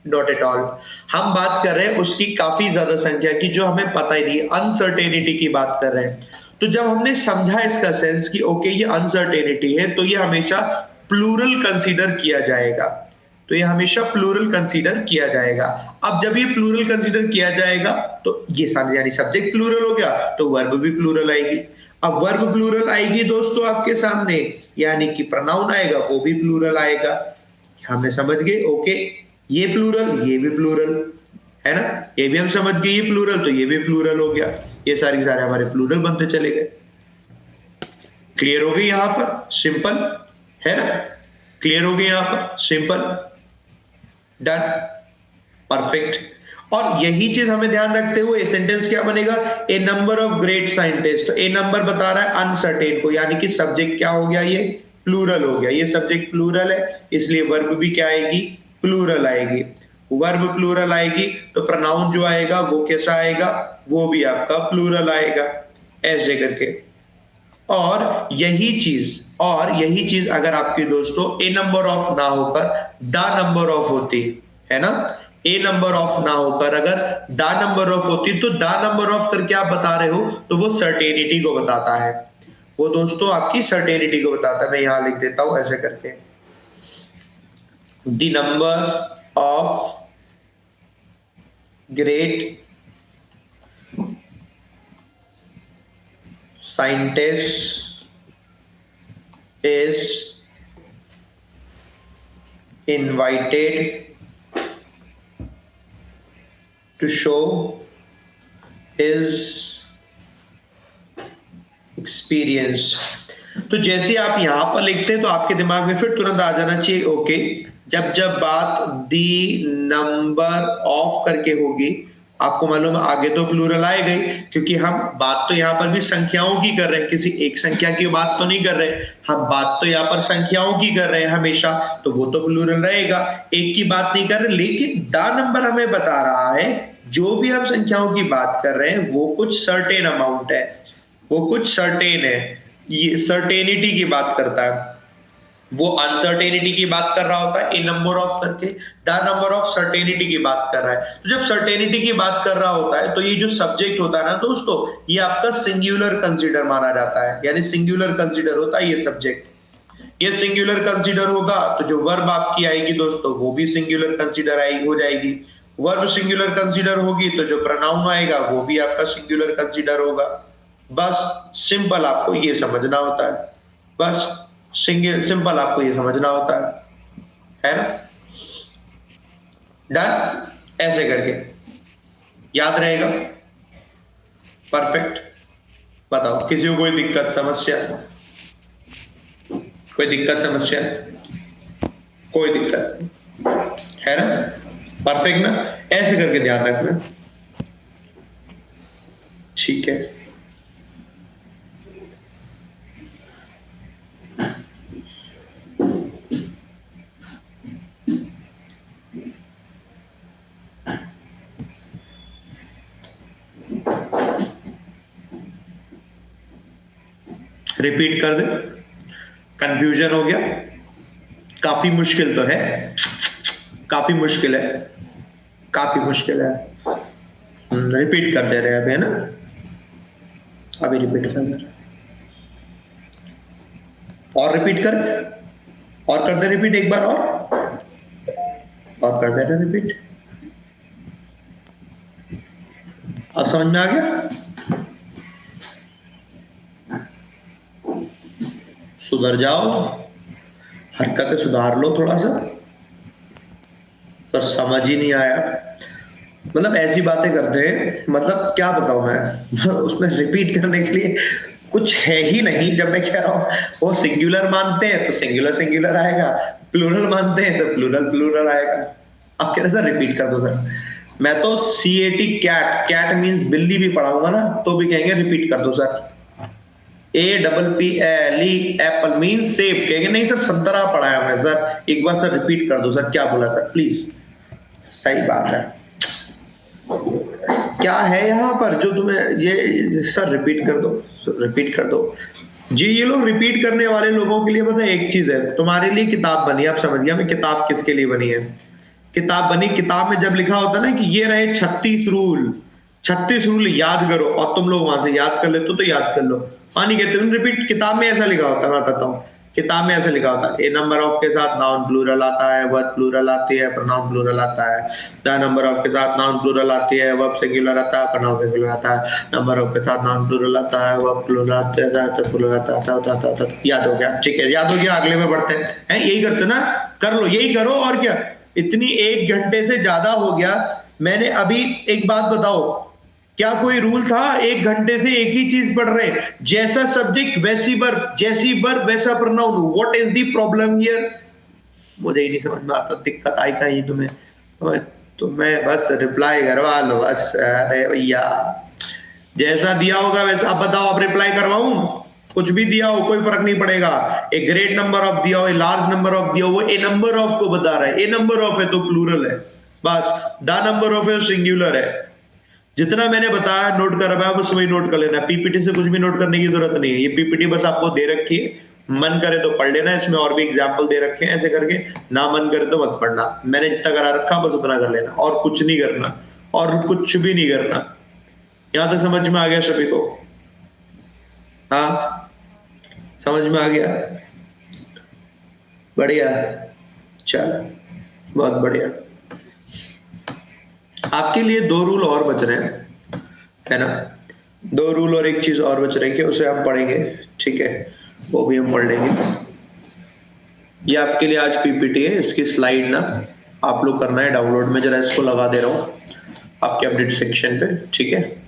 not at all. हम बात कर रहे हैं उसकी काफी ज्यादा संख्या की जो हमें पता ही नहीं, अनसर्टेनिटी की बात कर रहे हैं। तो जब हमने समझा इसका सेंस कि ओके ये अनसर्टेनिटी है, तो ये हमेशा प्लूरल कंसीडर किया जाएगा, तो ये हमेशा प्लूरल कंसीडर किया जाएगा। अब जब ये प्लूरल कंसीडर किया जाएगा तो ये यानी सब्जेक्ट प्लूरल हो गया, तो वर्ब भी प्लूरल आएगी। अब वर्ब प्लूरल आएगी दोस्तों आपके सामने, यानी कि प्रोनाउन आएगा वो भी प्लूरल आएगा। हमें समझ गए, ओके ये प्लूरल ये भी प्लूरल है ना, ये भी हम समझ गए ये प्लूरल, तो ये भी प्लूरल हो गया, ये सारे हमारे प्लूरल बनते चले गए। क्लियर हो गई यहां पर, सिंपल है ना, क्लियर हो गई यहां पर, सिंपल, डन, परफेक्ट। और यही चीज हमें ध्यान रखते हुए सेंटेंस क्या बनेगा, ए नंबर ऑफ ग्रेट साइंटिस्ट। तो ए नंबर बता रहा है अनसर्टेन को, यानी कि सब्जेक्ट क्या हो गया, ये प्लूरल हो गया, ये सब्जेक्ट प्लूरल है, इसलिए वर्ब भी क्या आएगी, प्लूरल आएगी। वर्ब प्लूरल आएगी तो प्रोनाउन जो आएगा वो कैसा आएगा, वो भी आपका प्लूरल आएगा, ऐसे करके। और यही चीज अगर आपकी दोस्तों ए नंबर ऑफ ना होकर द नंबर ऑफ होती है ना, ए नंबर ऑफ ना होकर अगर द नंबर ऑफ होती, तो द नंबर ऑफ करके आप बता रहे हो तो वो सर्टेनिटी को बताता है, वो दोस्तों आपकी सर्टेनिटी को बताता है। मैं यहां लिख देता हूं ऐसे करके, the number of great scientist is invited to show his experience। तो जैसे आप यहां पर लिखते हैं तो आपके दिमाग में फिर तुरंत आ जाना चाहिए ओके, जब जब बात दी नंबर ऑफ करके होगी, आपको मालूम है आगे तो प्लूरल आएगा ही, क्योंकि हम बात तो यहाँ पर भी संख्याओं की कर रहे हैं, किसी एक संख्या की बात तो नहीं कर रहे, हम बात तो यहाँ पर संख्याओं की कर रहे हैं हमेशा, तो वो तो प्लूरल रहेगा, एक की बात नहीं कर रहे। लेकिन द नंबर हमें बता रहा है जो भी हम संख्याओं की बात कर रहे हैं वो कुछ सर्टेन अमाउंट है, वो कुछ सर्टेन है, ये सर्टेनिटी की बात करता है, वो अनसर्टेनिटी की बात कर रहा होता है ए नंबर ऑफ करके, द नंबर ऑफ सर्टेनिटी की बात कर रहा है। तो जब सर्टेनिटी की बात कर रहा होता है तो ये जो सब्जेक्ट होता है ना दोस्तों, ये आपका सिंगुलर कंसीडर माना जाता है, यानी सिंगुलर कंसीडर होता है ये सब्जेक्ट। ये सिंगुलर कंसीडर होगा तो जो वर्ब आपकी आएगी दोस्तों वो भी सिंगुलर कंसीडर आएगी, हो जाएगी। वर्ब सिंगुलर कंसीडर होगी तो जो प्रोनाउन आएगा वो भी आपका सिंगुलर कंसीडर होगा। बस सिंपल आपको ये समझना होता है, बस सिंपल आपको ये समझना होता है ना। डन, ऐसे करके याद रहेगा, परफेक्ट। बताओ किसी को कोई दिक्कत समस्या, कोई दिक्कत समस्या, कोई दिक्कत है ना, परफेक्ट ना, ऐसे करके ध्यान रखना, ठीक है। रिपीट कर दे, कंफ्यूजन हो गया, काफी मुश्किल तो है, काफी मुश्किल है, काफी मुश्किल है। रिपीट कर दे रहे हैं अभी, है ना, अभी रिपीट कर दे रहे, और रिपीट कर, और कर दे रिपीट एक बार, और कर दे रहे रिपीट। अब समझ में आ गया, सुधर जाओ, हरकतें सुधार लो थोड़ा सा, पर समझ ही नहीं आया, मतलब ऐसी बातें करते हैं, मतलब क्या बताऊं मैं उसमें रिपीट करने के लिए कुछ है ही नहीं। जब मैं कह रहा हूं वो सिंगुलर मानते हैं तो सिंगुलर सिंगुलर आएगा, प्लूरल मानते हैं तो प्लूरल प्लूरल आएगा। अब कह रहे सर रिपीट कर दो सर, मैं तो CAT कैट, कैट मीन्स बिल्ली भी पढ़ाऊंगा ना तो भी कहेंगे रिपीट कर दो सर। APPLE एप्पल मीन सेब, कहेंगे नहीं सर संतरा पढ़ाया हमने सर, एक बार सर रिपीट कर दो सर, क्या बोला सर प्लीज। सही बात है, क्या है यहाँ पर जो तुम्हें ये सर रिपीट कर दो, रिपीट कर दो जी। ये लोग रिपीट करने वाले लोगों के लिए पता है एक चीज है, तुम्हारे लिए किताब बनी, आप समझ गया मैं किताब किसके लिए बनी है। किताब बनी, किताब में जब लिखा होता है ना कि ये रहे 36 रूल, 36 रूल याद करो, और तुम लोग वहां से याद कर लेते हो तो याद कर लो, पानी कहते हो रिपीट। किताब में ऐसा लिखा होता है, मैं बताता हूँ, किताब में ऐसा लिखा होता है ए नंबर ऑफ के साथ नाउन प्लूरल आता है, वर्ब प्लूरल आती है, प्रोनाउन प्लूरल आता है। द नंबर ऑफ के साथ नाउन प्लूरल आती है, वर्ब सिंगुलर आता है, प्रोनाउन सिंगुलर आता है। नंबर ऑफ के साथ नाउन प्लूरल आता है, वर्ब प्लूरल आता है, प्लूरल आता है। याद हो गया, ठीक है, याद हो गया, अगले में बढ़ते हैं। यही करते ना, कर लो, यही करो, और क्या। इतनी 1 घंटे से ज्यादा हो गया, मैंने अभी एक बात बताओ, क्या कोई रूल था 1 घंटे से एक ही चीज पढ़ रहे, जैसा सब्जेक्ट वैसी वर्ब, जैसी वर्ब वैसा pronoun, what is the problem here. मुझे ही नहीं समझ में आता, दिक्कत आई कहीं तुम्हें, तो मैं बस रिप्लाई करवा लो बस। अरे भैया जैसा दिया होगा वैसा, आप बताओ, आप रिप्लाई करवाऊं, कुछ भी दिया हो कोई फर्क नहीं पड़ेगा। एक ग्रेट नंबर ऑफ दिया हो, ए लार्ज नंबर ऑफ दिया हो, वो ए नंबर ऑफ को बता रहा है, ए नंबर ऑफ है तो प्लूरल है, बस। द नंबर ऑफ है सिंगुलर है। जितना मैंने बताया नोट कर रहा है बस वही नोट कर लेना, पीपीटी से कुछ भी नोट करने की जरूरत नहीं है, ये पीपीटी बस आपको दे रखी है, मन करे तो पढ़ लेना, इसमें और भी एग्जाम्पल दे रखे हैं ऐसे करके, ना मन करे तो मत पढ़ना, मैंने जितना करा रखा बस उतना कर लेना, और कुछ नहीं करना, और कुछ भी नहीं करना। यहां तक समझ में आ गया सभी को? हाँ समझ में आ गया? बढ़िया, चल बहुत बढ़िया। आपके लिए 2 रूल और बच रहे हैं, है ना? 2 रूल और एक चीज और बच रही है कि उसे आप पढ़ेंगे, ठीक है? वो भी हम पढ़ लेंगे। ये आपके लिए आज पीपीटी है, इसकी स्लाइड ना आप लोग करना है डाउनलोड में, जरा इसको लगा दे रहा हूँ आपके अपडेट सेक्शन पे, ठीक है?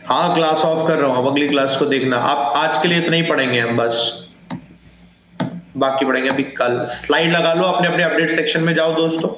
हाँ क्लास ऑफ कर रहा हूँ, अब अगली क्लास को देखना। आप आज के लिए इतना ही पढ़ेंगे हम बस, बाकी पढ़ेंगे अभी कल। स्लाइड लगा लो, अपने अपने अपडेट सेक्शन में जाओ दोस्तों।